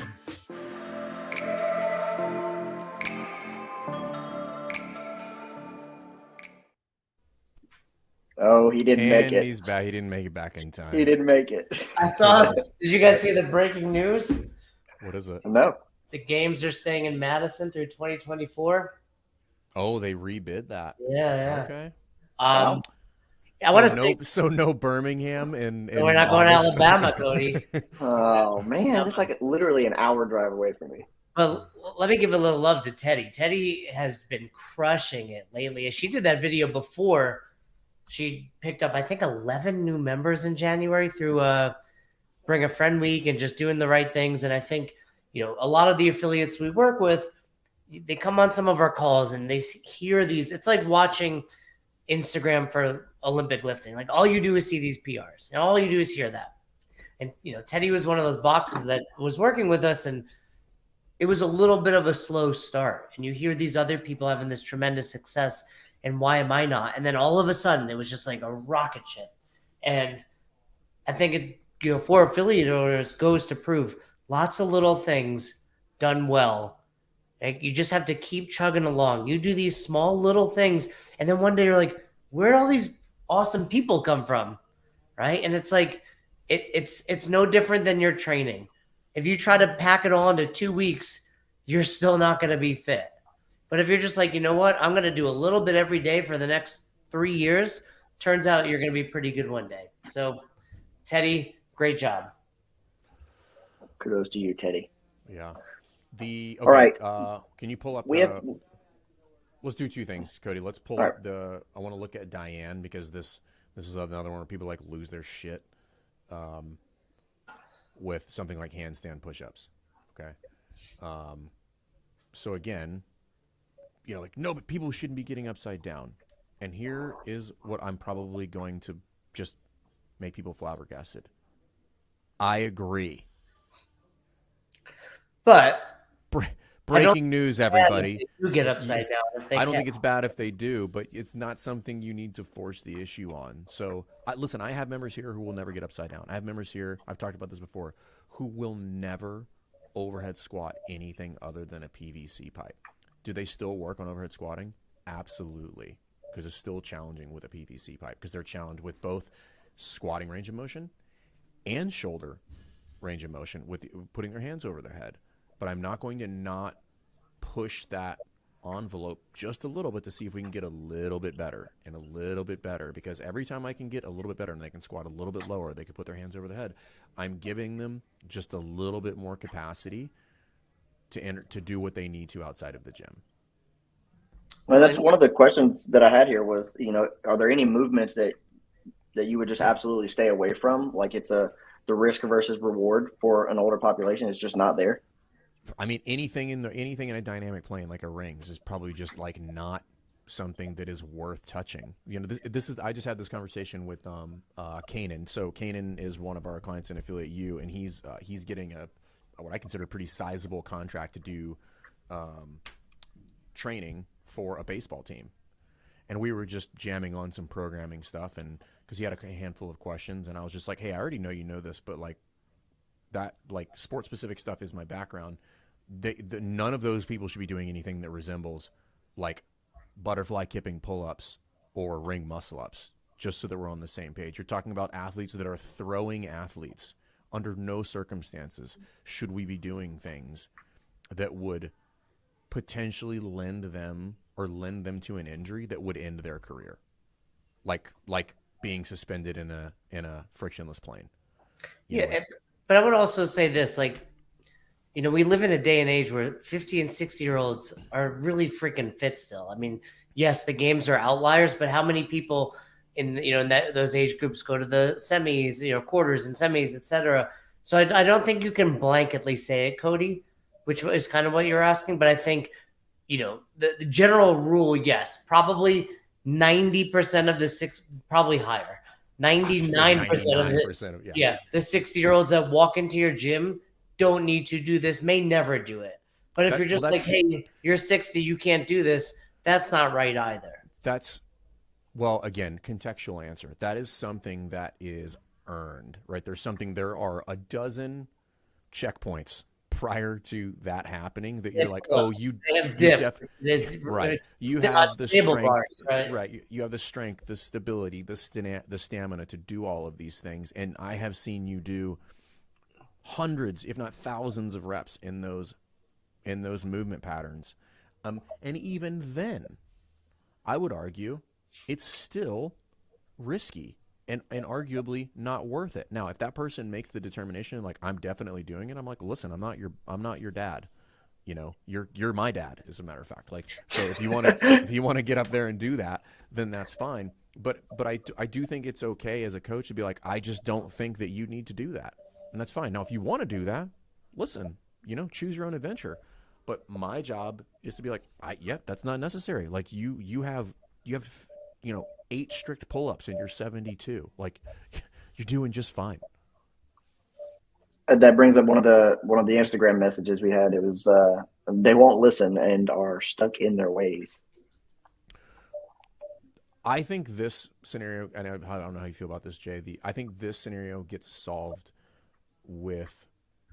Oh, he didn't make it. He's back. He didn't make it back in time. He didn't make it. I saw. Did you guys see the breaking news? What is it? No. The games are staying in Madison through 2024. Oh, they rebid that. Yeah. Okay. I want to say. So no Birmingham and We're not going to Alabama, Cody. Oh man, it's like literally an hour drive away from me. But let me give a little love to Teddy. Teddy has been crushing it lately. She did that video before. She picked up, I think, 11 new members in January through Bring a Friend Week and just doing the right things. And I think, a lot of the affiliates we work with, they come on some of our calls and they hear these. It's like watching Instagram for Olympic lifting. Like, all you do is see these PRs and all you do is hear that. And, Teddy was one of those boxes that was working with us, and it was a little bit of a slow start. And you hear these other people having this tremendous success, and why am I not? And then all of a sudden it was just like a rocket ship. And I think it, for affiliate owners, goes to prove lots of little things done well. Like, you just have to keep chugging along. You do these small little things, and then one day you're like, where all these awesome people come from, right? And it's like it's no different than your training. If you try to pack it all into 2 weeks, you're still not going to be fit. But if you're just like, you know what, I'm going to do a little bit every day for the next 3 years, turns out you're going to be pretty good one day. So, Teddy, great job. Kudos to you, Teddy. Yeah. Okay, all right. Can you pull up let's do two things, Cody. Let's pull up I want to look at Diane, because this is another one where people like lose their shit with something like handstand push-ups. Okay. So again, like, no, but people shouldn't be getting upside down. And here is what I'm probably going to just make people flabbergasted. I agree. But breaking news, everybody. You get upside down if they I don't think it's bad if they do, but it's not something you need to force the issue on. So, listen, I have members here who will never get upside down. I have members here, I've talked about this before, who will never overhead squat anything other than a PVC pipe. Do they still work on overhead squatting? Absolutely, because it's still challenging with a PVC pipe, because they're challenged with both squatting range of motion and shoulder range of motion with putting their hands over their head. But I'm not going to not push that envelope just a little bit to see if we can get a little bit better and a little bit better, because every time I can get a little bit better and they can squat a little bit lower, they can put their hands over their head, I'm giving them just a little bit more capacity to do what they need to outside of the gym. Well, that's one of the questions that I had here was, are there any movements that you would just absolutely stay away from? Like the risk versus reward for an older population is just not there. I mean, anything in a dynamic plane like a rings is probably just like not something that is worth touching. This is I just had this conversation with Kanan. So Kanan is one of our clients in Affiliate U, and he's getting what I consider a pretty sizable contract to do training for a baseball team. And we were just jamming on some programming stuff, and because he had a handful of questions, and I was just like, hey, I already know you know this, but like that, like sport specific stuff is my background. None of those people should be doing anything that resembles like butterfly kipping pull-ups or ring muscle-ups, just so that we're on the same page. You're talking about athletes that are throwing athletes. Under no circumstances should we be doing things that would potentially lend them to an injury that would end their career, like being suspended in a frictionless plane. But I would also say this, like, we live in a day and age where 50 and 60-year-olds are really freaking fit still. I mean, yes, the games are outliers, but how many people in those age groups go to the semis, quarters and semis, etc. So I don't think you can blanketly say it, Cody, which is kind of what you're asking. But I think, the general rule, yes, probably 90% of the probably higher. 99% of it. Yeah. The 60-year-olds that walk into your gym don't need to do this, may never do it. But if you're just like, hey, you're 60, you can't do this, that's not right either. Well, again, contextual answer. That is something that is earned, right? There are a dozen checkpoints prior to that happening that you're like, oh, you have dipped. Right. You have the strength, bars, right? You have the strength, the stability, the stamina to do all of these things. And I have seen you do hundreds, if not thousands of reps in those movement patterns. And even then, I would argue it's still risky and arguably not worth it. Now, if that person makes the determination, like, I'm definitely doing it, I'm like, listen, I'm not your dad. You're my dad, as a matter of fact. Like, so if you want to get up there and do that, then that's fine. But I do think it's okay as a coach to be like, I just don't think that you need to do that. And that's fine. Now, if you want to do that, listen, choose your own adventure. But my job is to be like, that's not necessary. Like you have 8 strict pull-ups and you're 72. Like, you're doing just fine. That brings up one of the Instagram messages we had. It was they won't listen and are stuck in their ways. I think this scenario, and I don't know how you feel about this, Jay. I think this scenario gets solved with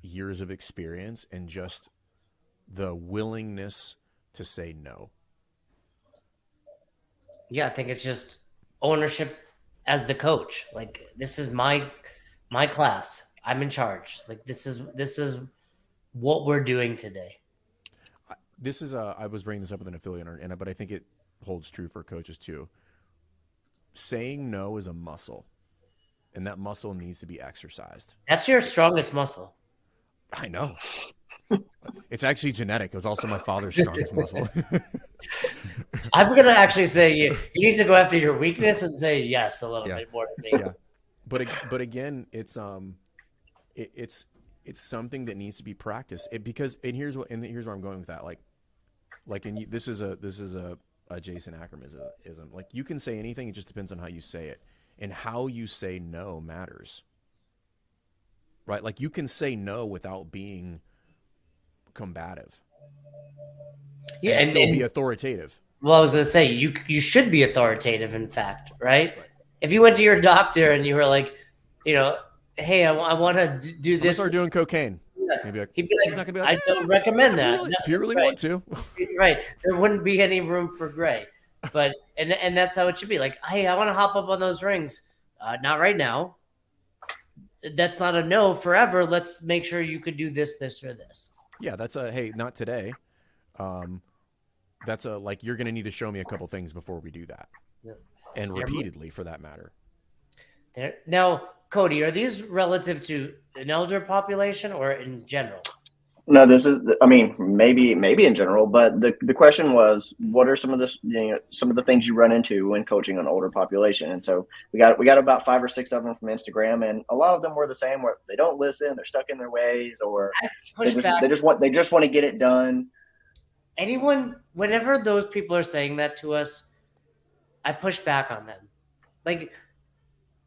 years of experience and just the willingness to say no. Yeah, I think it's just ownership as the coach. Like, this is my class. I'm in charge. Like, this is what we're doing today. This is I was bringing this up with an affiliate, but I think it holds true for coaches too. Saying no is a muscle, and that muscle needs to be exercised. That's your strongest muscle. I know. It's actually genetic. It was also my father's strongest muscle. I'm going to actually say you need to go after your weakness and say yes a little bit more to me. Yeah. But again, it's something that needs to be practiced. Here's where I'm going with that. This is a Jason Ackermanism. Like, you can say anything, it just depends on how you say it. And how you say no matters. Right? Like, you can say no without being combative. Yeah, and still be authoritative. Well, I was going to say, you should be authoritative, in fact, right? If you went to your doctor and you were like, hey, I want to do this. Start doing cocaine. Maybe he'd be like, I don't recommend that. If you really want to. Right. There wouldn't be any room for gray. But, and that's how it should be. Like, hey, I want to hop up on those rings. Not right now. That's not a no forever. Let's make sure you could do this, or this. Yeah, that's hey, not today. That's like, you're going to need to show me a couple things before we do that. Yeah. And repeatedly, for that matter. Now, Cody, are these relative to an elder population or in general? No, this is, I mean, maybe in general, but the question was, what are some of the things you run into when coaching an older population? And so we got about 5 or 6 of them from Instagram, and a lot of them were the same, where they don't listen, they're stuck in their ways, or they just want to get it done. Whenever those people are saying that to us, I push back on them. Like,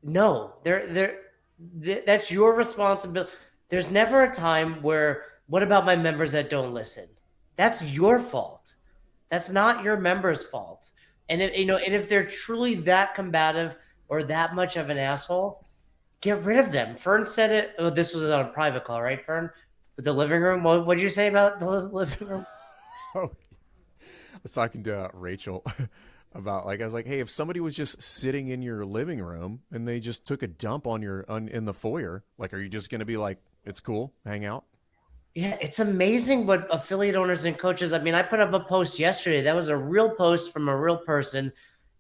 no, that's your responsibility. There's never a time where, what about my members that don't listen? That's your fault. That's not your members' fault. And if they're truly that combative or that much of an asshole, get rid of them. Fern said it. Oh, this was on a private call, right, Fern? With the living room. What did you say about the living room? Oh, I was talking to Rachel about, I was like, hey, if somebody was just sitting in your living room and they just took a dump in the foyer, like, are you just going to be like, it's cool, hang out? Yeah, it's amazing what affiliate owners and coaches. I mean, I put up a post yesterday. That was a real post from a real person.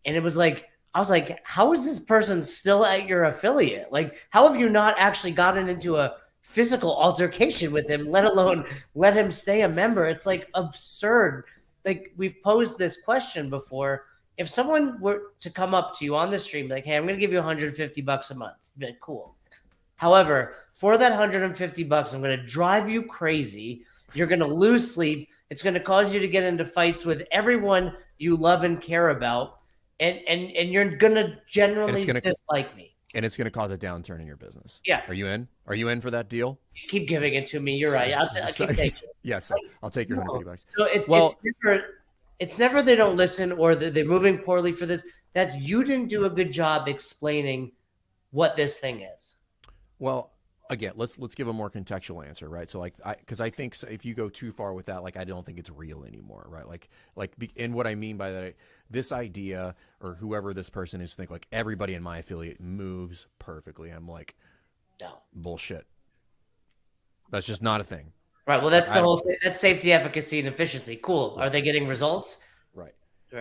And it was like, I was like, how is this person still at your affiliate? Like, how have you not actually gotten into a physical altercation with him, let alone let him stay a member? It's like absurd. Like, we've posed this question before. If someone were to come up to you on the stream, like, hey, I'm going to give you $150 a month. You'd be like, cool. However, for that $150, I'm going to drive you crazy. You're going to lose sleep. It's going to cause you to get into fights with everyone you love and care about. And you're going to generally dislike me. And it's going to cause a downturn in your business. Yeah. Are you in? Are you in for that deal? Keep giving it to me. You're right. I'll keep taking it. Yes, I'll take your $150. So it's never they don't listen or they're moving poorly for this. That's you didn't do a good job explaining what this thing is. Well, again, let's give a more contextual answer, right? So, because I think if you go too far with that, I don't think it's real anymore, right? And what I mean by that, this idea, or whoever this person is, think like everybody in my affiliate moves perfectly. I'm like, no, bullshit. That's just not a thing. Right. Well, that's that's safety, efficacy, and efficiency. Cool. Are they getting results? Right.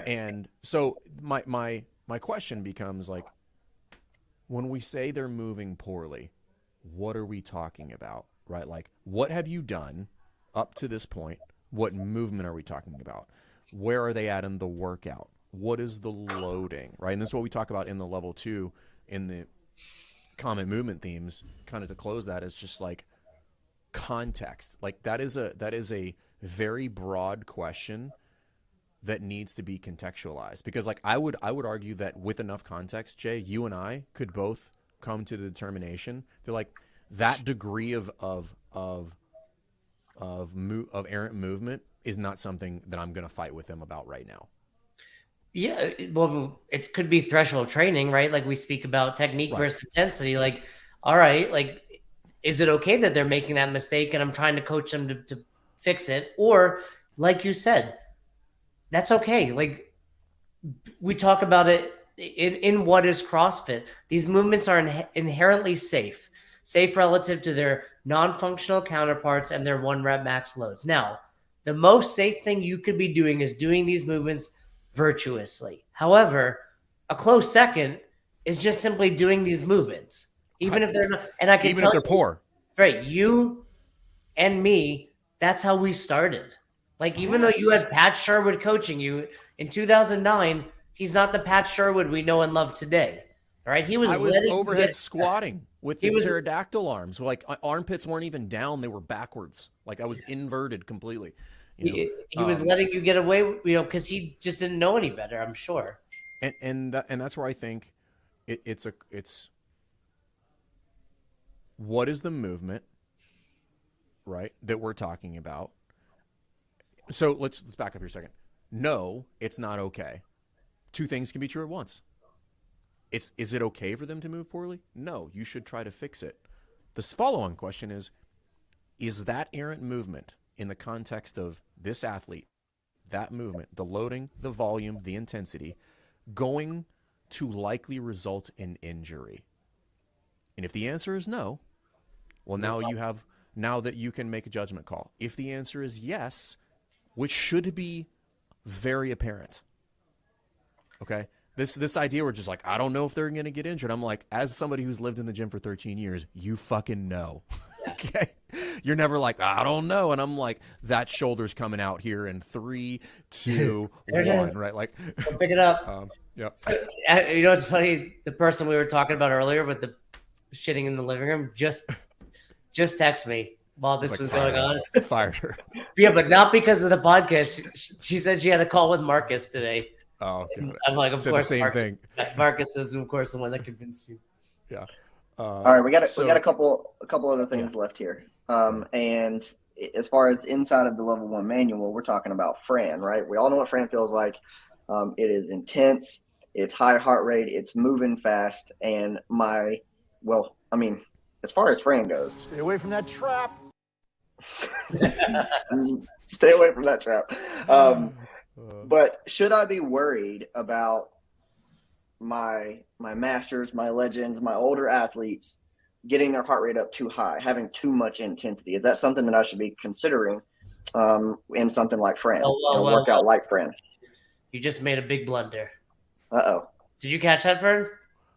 And so my question becomes, like, when we say they're moving poorly, what are we talking about, right? Like, what have you done up to this point? What movement are we talking about? Where are they at in the workout? What is the loading, right? And this is what we talk about in the level 2 in the common movement themes, kind of to close that, is just like context. Like, that is a very broad question that needs to be contextualized, because like I would argue that with enough context, Jay, you and I could both come to the determination that, like, that degree of errant movement is not something that I'm going to fight with them about right now. Yeah, well, it could be threshold training, right? Like, we speak about technique versus intensity. Like, all right, like, is it okay that they're making that mistake and I'm trying to coach them to fix it? Or, like you said, that's okay. Like, we talk about it in what is CrossFit, these movements are inherently safe relative to their non-functional counterparts and their 1 rep max loads. Now, the most safe thing you could be doing is doing these movements virtuously. However, a close second is just simply doing these movements, even if they're not. And I can even tell if they're poor. Right, you and me, that's how we started. Like, even though you had Pat Sherwood coaching you in 2009, he's not the Pat Sherwood we know and love today. All right, I was overhead squatting with the pterodactyl arms. Like, armpits weren't even down; they were backwards. Like, I was inverted completely. He was letting you get away, because he just didn't know any better, I'm sure. And that's where I think it's what is the movement, right, that we're talking about? So let's back up here a second. No, it's not okay. Two things can be true at once. Is it okay for them to move poorly? No, you should try to fix it. This follow-on question is that errant movement in the context of this athlete, that movement, the loading, the volume, the intensity, going to likely result in injury? And if the answer is no, well, now that you can make a judgment call. If the answer is yes, which should be very apparent, okay? This idea we're just like, I don't know if they're going to get injured. I'm like, as somebody who's lived in the gym for 13 years, you fucking know, okay? You're never like, I don't know. And I'm like, that shoulder's coming out here in 3, 2, 1, right? Like, I'll pick it up. Yeah. It's funny. The person we were talking about earlier with the shitting in the living room just text me while this was going on. Fired her. Yeah, but not because of the podcast. She said she had a call with Marcus today. Oh, I'm like, of course, the same thing. Marcus is, of course, the one that convinced you. Yeah. All right, we got a couple other things left here. And as far as inside of the level 1 manual, we're talking about Fran, right? We all know what Fran feels like. It is intense. It's high heart rate. It's moving fast. And as far as Fran goes, Stay away from that trap. Stay away from that trap. But should I be worried about my masters, my legends, my older athletes getting their heart rate up too high, having too much intensity? Is that something that I should be considering in something like Fran, workout like Fran? You just made a big blunder. Uh-oh. Did you catch that, Fern?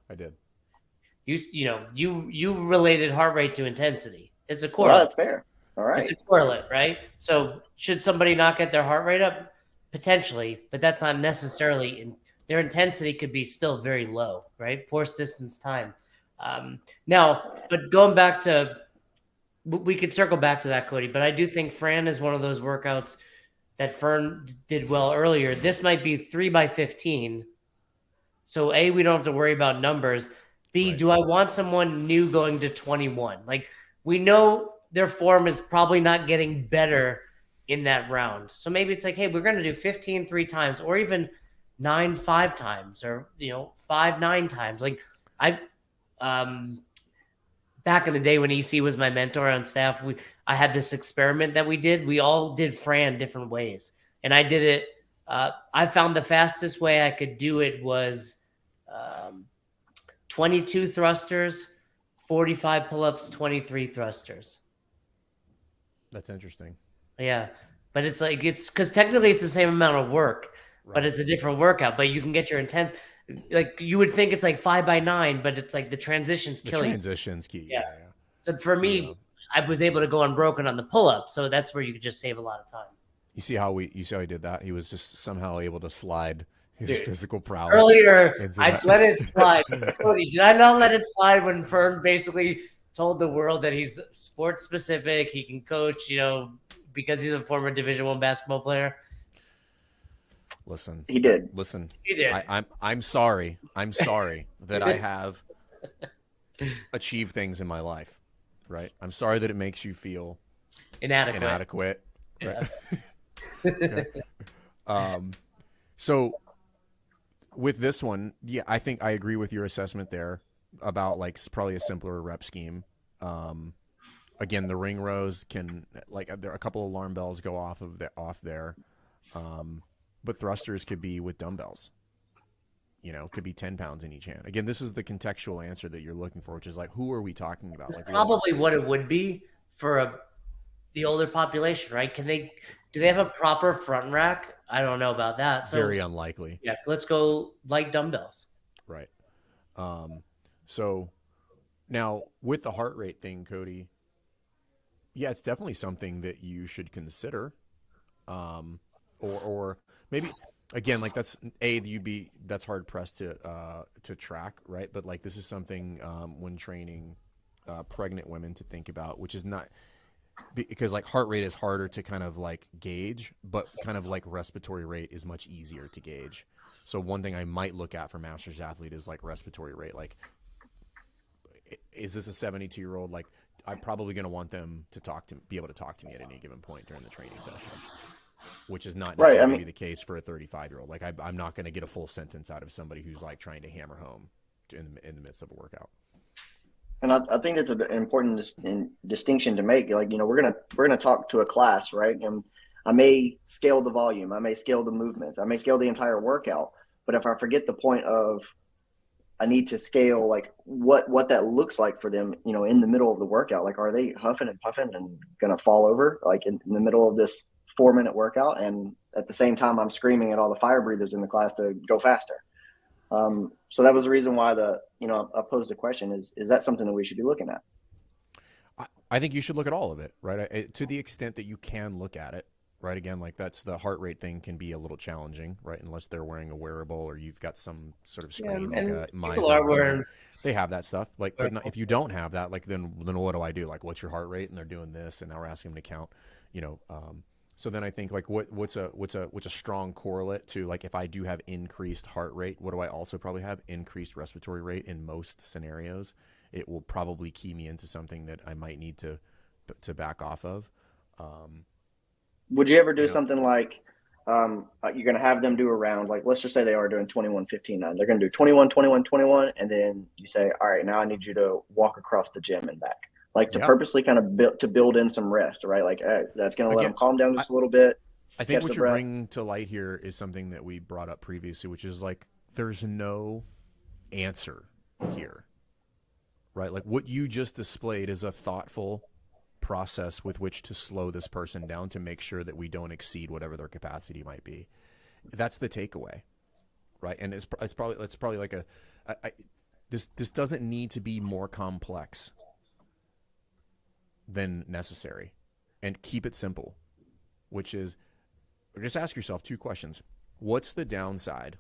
I did. You related heart rate to intensity. It's a correlate. Well, that's fair. All right. It's a correlate, right? So should somebody not get their heart rate up? Potentially, but that's not necessarily their intensity could be still very low, right? Force distance time. Now, but going back to, we could circle back to that, Cody, but I do think Fran is one of those workouts that Fern did well earlier. This might be 3x15. So A, we don't have to worry about numbers. B, do I want someone new going to 21? Like, we know their form is probably not getting better in that round. So maybe it's like, hey, we're going to do 15 3 times, or even 9 5 times, or 5 9 times. Like, I back in the day when EC was my mentor on staff, I had this experiment that we did. We all did Fran different ways, and I did it. I found the fastest way I could do it was 22 thrusters, 45 pull-ups, 23 thrusters. That's interesting. Yeah, but it's because technically it's the same amount of work, but it's a different workout. But you can get your intense. Like, you would think it's like 5x9, but it's like the transitions kill you. Transitions key. Yeah. So for me, I was able to go unbroken on the pull-up, so that's where you could just save a lot of time. You see how he did that? He was just somehow able to slide his physical prowess. Earlier, I let it slide. Cody, did I not let it slide when Fern basically told the world that he's sports specific, he can coach, because he's a former Division I basketball player? Listen, he did. Listen, he did. I'm sorry. I'm sorry that I have achieved things in my life. Right. I'm sorry that it makes you feel inadequate. Yeah. Right? Okay. So with this one, yeah, I think I agree with your assessment there about probably a simpler rep scheme. Again, the ring rows can there are a couple of alarm bells go off there. But thrusters could be with dumbbells. could be 10 pounds in each hand. Again, this is the contextual answer that you're looking for, which is like, who are we talking about? It's Like probably what it would be for the older population, right? Do they have a proper front rack? I don't know about that. So very unlikely. yeah, let's go light dumbbells. Right. So now with the heart rate thing, Cody, yeah, it's definitely something that you should consider. Or maybe again, like that's hard pressed to track, right? But like this is something when training pregnant women to think about, which is not because like heart rate is harder to kind of like gauge, but kind of like respiratory rate is much easier to gauge. So one thing I might look at for master's athlete is like respiratory rate. Like, is this a 72-year-old? Like, I'm probably going to want them to be able to talk to me at any given point during the training session, which is not necessarily the case for a 35-year-old. Like, I'm not going to get a full sentence out of somebody who's like trying to hammer home in the midst of a workout. And I think it's an important distinction to make. Like, we're gonna talk to a class, right? And I may scale the volume, I may scale the movements, I may scale the entire workout. But if I forget the point of I need to scale like what that looks like for them, in the middle of the workout, like are they huffing and puffing and gonna fall over like in the middle of this 4-minute workout? And at the same time, I'm screaming at all the fire breathers in the class to go faster. So that was the reason why I posed the question is that something that we should be looking at? I think you should look at all of it, right? To the extent that you can look at it, right? Again, like that's the heart rate thing can be a little challenging, right? Unless they're wearing a wearable or you've got some sort of screen like a people are wearing. They have that stuff. Like, but if you don't have that, like then what do I do? Like, what's your heart rate? And they're doing this, and now we're asking them to count. So then I think like what's a strong correlate to like if I do have increased heart rate, what do I also probably have? Increased respiratory rate in most scenarios. It will probably key me into something that I might need to back off of. Would you ever do something like you're going to have them do a round? Like, let's just say they are doing 21, 15, 9. They're going to do 21, 21, 21. And then you say, all right, now I need you to walk across the gym and back. Like to purposely kind of build in some rest, right? Like that's going to let them calm down just a little bit. I think what you're bringing to light here is something that we brought up previously, which is like there's no answer here, right? Like what you just displayed is a thoughtful process with which to slow this person down to make sure that we don't exceed whatever their capacity might be. That's the takeaway, right? And it's probably like this doesn't need to be more complex than necessary, and keep it simple, which is just ask yourself 2 questions. What's the downside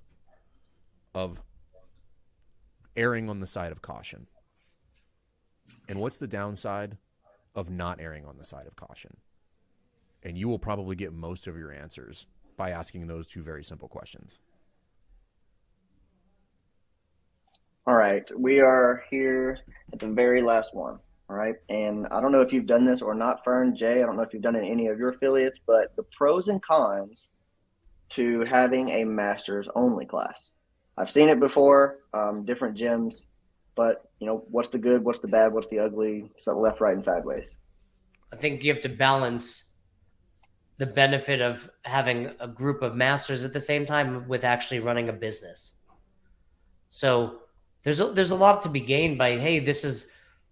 of erring on the side of caution? And what's the downside of not erring on the side of caution? And you will probably get most of your answers by asking those 2 very simple questions. All right. We are here at the very last one. All right. And I don't know if you've done this or not, Fern, Jay. I don't know if you've done it in any of your affiliates, but the pros and cons to having a master's only class. I've seen it before, different gyms, but what's the good, what's the bad, what's the ugly, so left, right, and sideways. I think you have to balance the benefit of having a group of masters at the same time with actually running a business. So there's a lot to be gained by, hey, this is,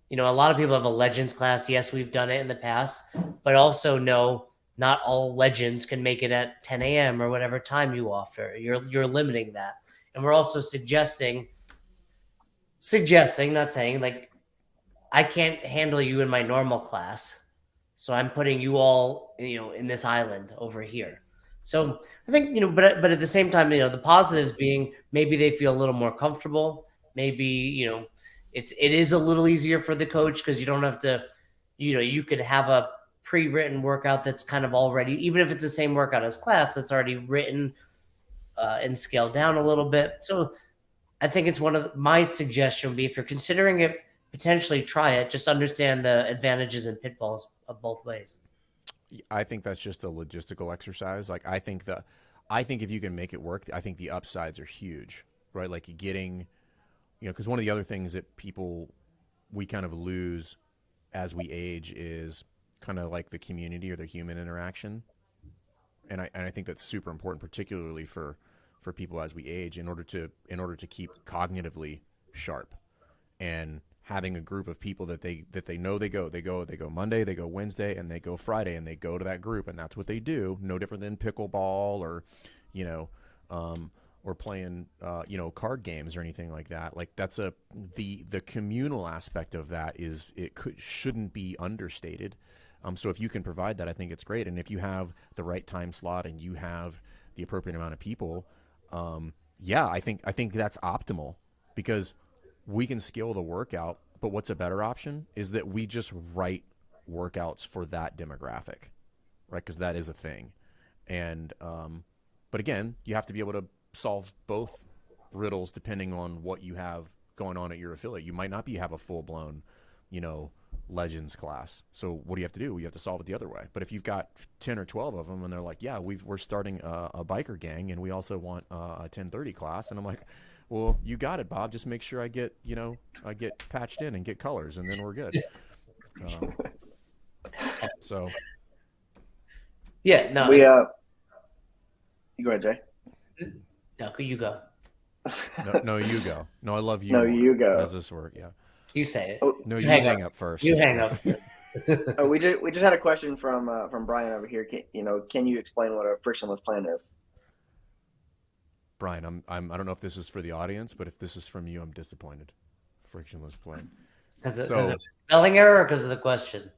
a lot of people have a legends class. Yes, we've done it in the past, but also no, not all legends can make it at 10 a.m. or whatever time you offer. You're limiting that. And we're also suggesting, not saying like, I can't handle you in my normal class. So I'm putting you all, in this island over here. So I think, but at the same time, the positives being maybe they feel a little more comfortable. Maybe, it is a little easier for the coach because you don't have to, you could have a pre-written workout that's kind of already, even if it's the same workout as class, that's already written and scaled down a little bit. So I think it's my suggestion would be if you're considering it, potentially try it. Just understand the advantages and pitfalls of both ways. I think that's just a logistical exercise. Like I think if you can make it work, I think the upsides are huge, right? Like getting, because one of the other things that we kind of lose as we age is kind of like the community or the human interaction. And I think that's super important, particularly for for people as we age in order to keep cognitively sharp, and having a group of people that they know they go Monday, they go Wednesday, and they go Friday, and they go to that group, and that's what they do. No different than pickleball or, or playing, card games or anything like that. Like that's the communal aspect of that shouldn't be understated. So if you can provide that, I think it's great. And if you have the right time slot and you have the appropriate amount of people, I think that's optimal, because we can scale the workout, but what's a better option is that we just write workouts for that demographic, right? Because that is a thing. And, but again, you have to be able to solve both riddles depending on what you have going on at your affiliate. You might not have a full-blown, legends class. So what do you have to do? You have to solve it the other way. But if you've got 10 or 12 of them and they're like, yeah, we're starting a biker gang and we also want a 1030 class. And I'm like, well, you got it, Bob. Just make sure I get patched in and get colors, and then we're good. So, yeah, no. You go ahead, Jay. No, you go. No, you go. No, I love you. No, more. you go. How does this work? Yeah. You say it. Oh, No, you hang up first. You hang up. we just had a question from Brian over here. Can you explain what a frictionless plan is? Brian, I don't know if this is for the audience, but if this is from you, I'm disappointed. Frictionless plan. Because of the spelling error or because of the question?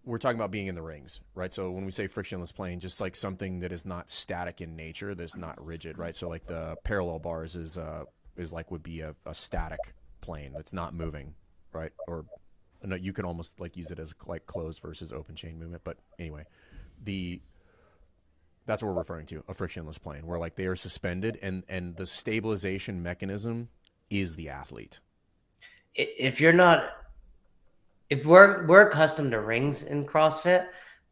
We're talking about being in the rings, right? So when we say frictionless plane, just like something that is not static in nature, that's not rigid, right? So like the parallel bars would be a static plane that's not moving, right? Or no, you can almost like use it as like closed versus open chain movement. But anyway, that's what we're referring to, a frictionless plane, where like they are suspended and the stabilization mechanism is the athlete. If we're accustomed to rings in CrossFit,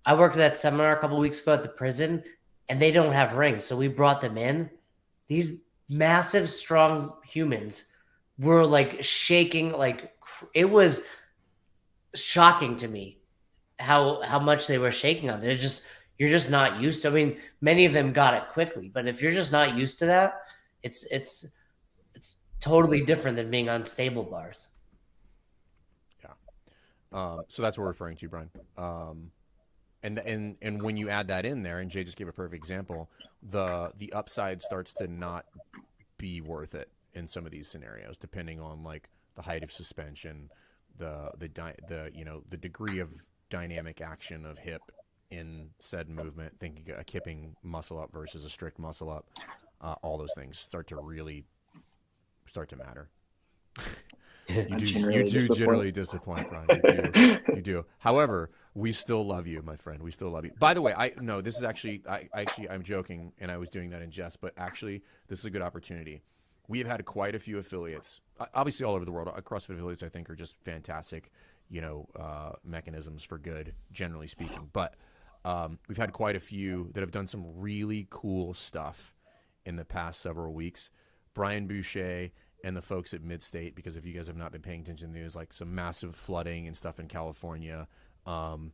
I worked at that seminar a couple of weeks ago at the prison, and they don't have rings. So we brought them in. These massive, strong humans were like shaking. Like it was shocking to me how much they were shaking on there. You're just not used to. I mean, many of them got it quickly, but if you're just not used to that, it's totally different than being on stable bars. So that's what we're referring to, Brian. And when you add that in there, and Jay just gave a perfect example, the upside starts to not be worth it in some of these scenarios, depending on like the height of suspension, the degree of dynamic action of hip in said movement, thinking a kipping muscle up versus a strict muscle up, all those things start to matter. You do generally disappoint, Brian. You do. However, we still love you, my friend. We still love you. By the way, I'm joking, and I was doing that in jest, but actually, this is a good opportunity. We have had quite a few affiliates, obviously all over the world. CrossFit affiliates, I think, are just fantastic, mechanisms for good, generally speaking. But we've had quite a few that have done some really cool stuff in the past several weeks. Brian Boucher and the folks at Midstate, because if you guys have not been paying attention to the news, like some massive flooding and stuff in California, we're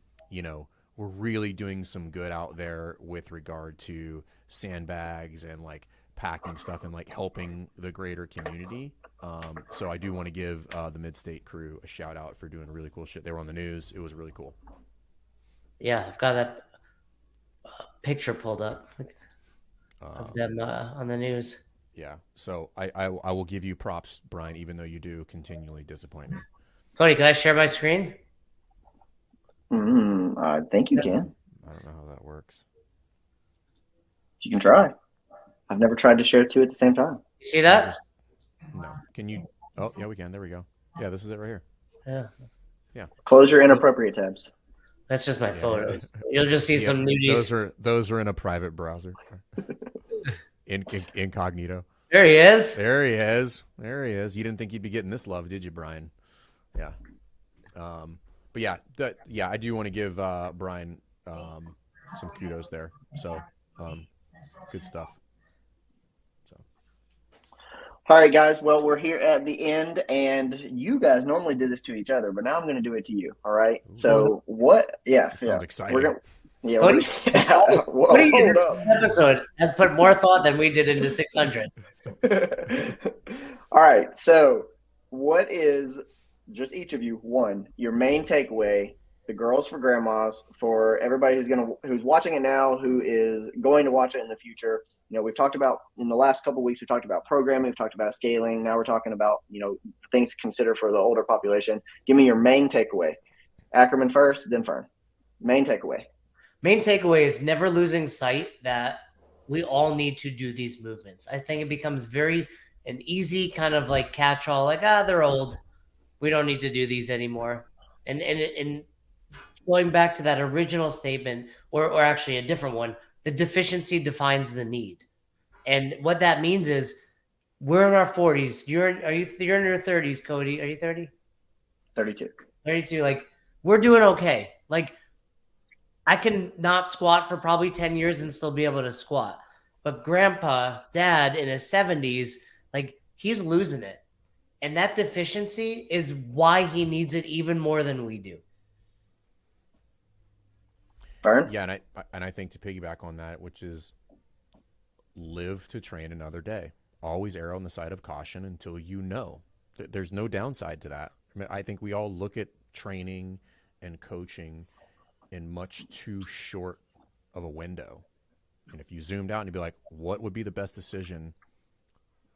really doing some good out there with regard to sandbags and like packing stuff and like helping the greater community. So I do want to give the Midstate crew a shout out for doing really cool shit. They were on the news. It was really cool. Yeah, I've got that picture pulled up of them on the news. Yeah, so I will give you props, Brian, even though you do continually disappoint me. Cody, can I share my screen? I think you can. I don't know how that works. You can try. I've never tried to share two at the same time. You see that? No. Can you? Oh, yeah, we can. There we go. Yeah, this is it right here. Yeah. Yeah. Close your inappropriate tabs. That's just my photos. You'll just see some nudies. Those are in a private browser. Incognito. There he is. There he is. There he is. You didn't think you'd be getting this love, did you, Brian? Yeah. But yeah, I do want to give Brian some kudos there. So good stuff. So. All right, guys. Well, we're here at the end, and you guys normally do this to each other, but now I'm going to do it to you. All right. So what? Yeah. Sounds exciting. Yeah. Cody, Whoa, Cody in hold this up. episode has put more thought than we did into 600. All right. So, what is just each of you one your main takeaway? The girls for grandmas, for everybody who's watching it now, who is going to watch it in the future. You know, we've talked about in the last couple of weeks. We talked about programming. We've talked about scaling. Now we're talking about things to consider for the older population. Give me your main takeaway. Ackerman first, then Fern. Main takeaway. Main takeaway is never losing sight that we all need to do these movements. I think it becomes an easy kind of like catch-all, like, they're old. We don't need to do these anymore. And going back to that original statement, or actually a different one, the deficiency defines the need. And what that means is we're in our 40s. You're in your 30s, Cody. Are you 30? 32. 32. Like, we're doing okay. Like, I can not squat for probably 10 years and still be able to squat. But grandpa, dad in his 70s, like, he's losing it. And that deficiency is why he needs it even more than we do. Fern? Yeah, and I think to piggyback on that, which is live to train another day. Always err on the side of caution until you know. There's no downside to that. I mean, I think we all look at training and coaching in much too short of a window. And if you zoomed out and you'd be like, what would be the best decision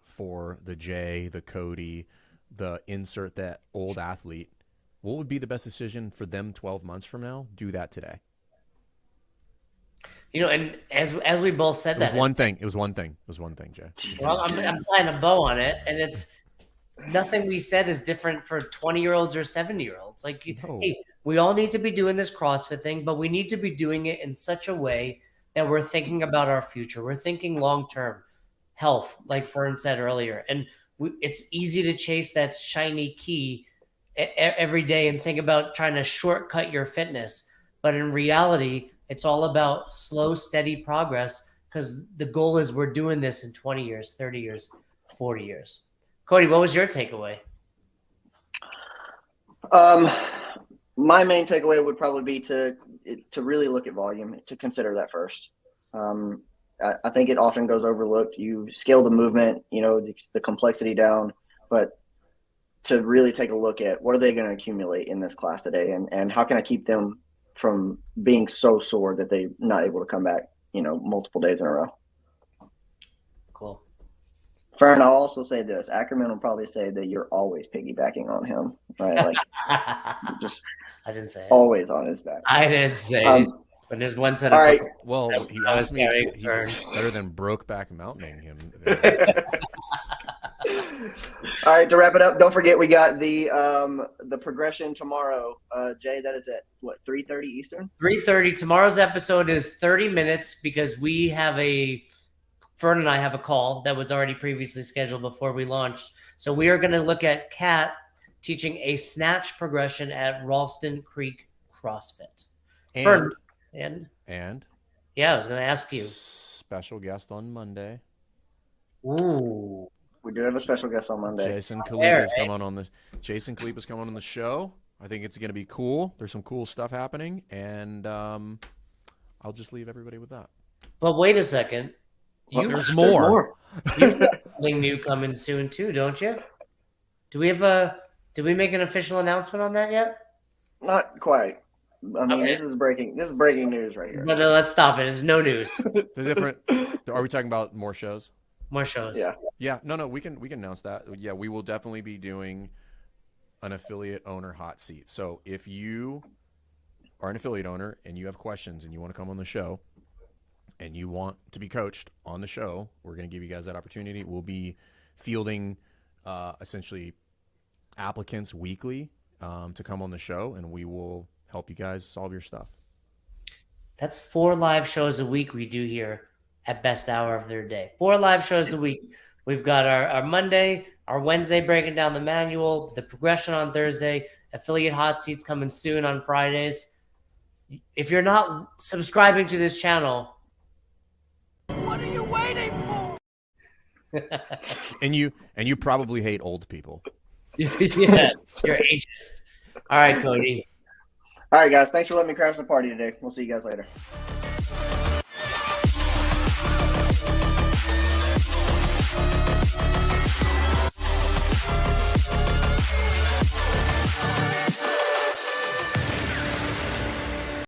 for the Jay, the Cody, the insert that old athlete? What would be the best decision for them 12 months from now? Do that today. And as we both said, It was one thing. It was one thing, Jay. Well, I'm tying a bow on it, and it's nothing we said is different for 20-year-olds or 70-year-olds. Like, No. hey, we all need to be doing this CrossFit thing, but we need to be doing it in such a way that we're thinking about our future. We're thinking long-term health, like Fern said earlier. And it's easy to chase that shiny key every day and think about trying to shortcut your fitness. But in reality, it's all about slow, steady progress, because the goal is we're doing this in 20 years, 30 years, 40 years. Cody, what was your takeaway? My main takeaway would probably be to really look at volume, to consider that first. I think it often goes overlooked. You scale the movement, the complexity down, but to really take a look at what are they going to accumulate in this class today, and how can I keep them from being so sore that they're not able to come back, multiple days in a row. Cool. Fern, I'll also say this. Ackerman will probably say that you're always piggybacking on him, right? Like, just I didn't say it. Always on his back. I didn't say it. But there's one set of all right. Well, he asked me if he was better than Brokeback Mountaining him. All right, to wrap it up, don't forget we got the progression tomorrow. Jay, that is at what, 3:30 Eastern? 3:30. Tomorrow's episode is 30 minutes because Fern and I have a call that was already previously scheduled before we launched. So we are going to look at Kat teaching a snatch progression at Ralston Creek CrossFit. Fern, and yeah, I was going to ask you. Special guest on Monday. Ooh. We do have a special guest on Monday. Jason Kaliba's coming on the show. I think it's going to be cool. There's some cool stuff happening, and I'll just leave everybody with that. But wait a second. There's more. You've got something new coming soon too, don't you? Did we make an official announcement on that yet? Not quite. I mean, Okay. This is breaking news right here. But let's stop it. It's no news. Are we talking about more shows? More shows. Yeah. Yeah. No. We can announce that. Yeah, we will definitely be doing an affiliate owner hot seat. So if you are an affiliate owner and you have questions and you want to come on the show and you want to be coached on the show, we're going to give you guys that opportunity. We'll be fielding essentially applicants weekly to come on the show, and we will help you guys solve your stuff. That's 4 live shows a week we do here at Best Hour of Their Day. 4 live shows a week. We've got our Monday, our Wednesday breaking down the manual, the progression on Thursday, affiliate hot seats coming soon on Fridays. If you're not subscribing to this channel, what are you waiting for? And you probably hate old people. Yeah, you're ageist. All right, Cody. All right, guys. Thanks for letting me crash the party today. We'll see you guys later.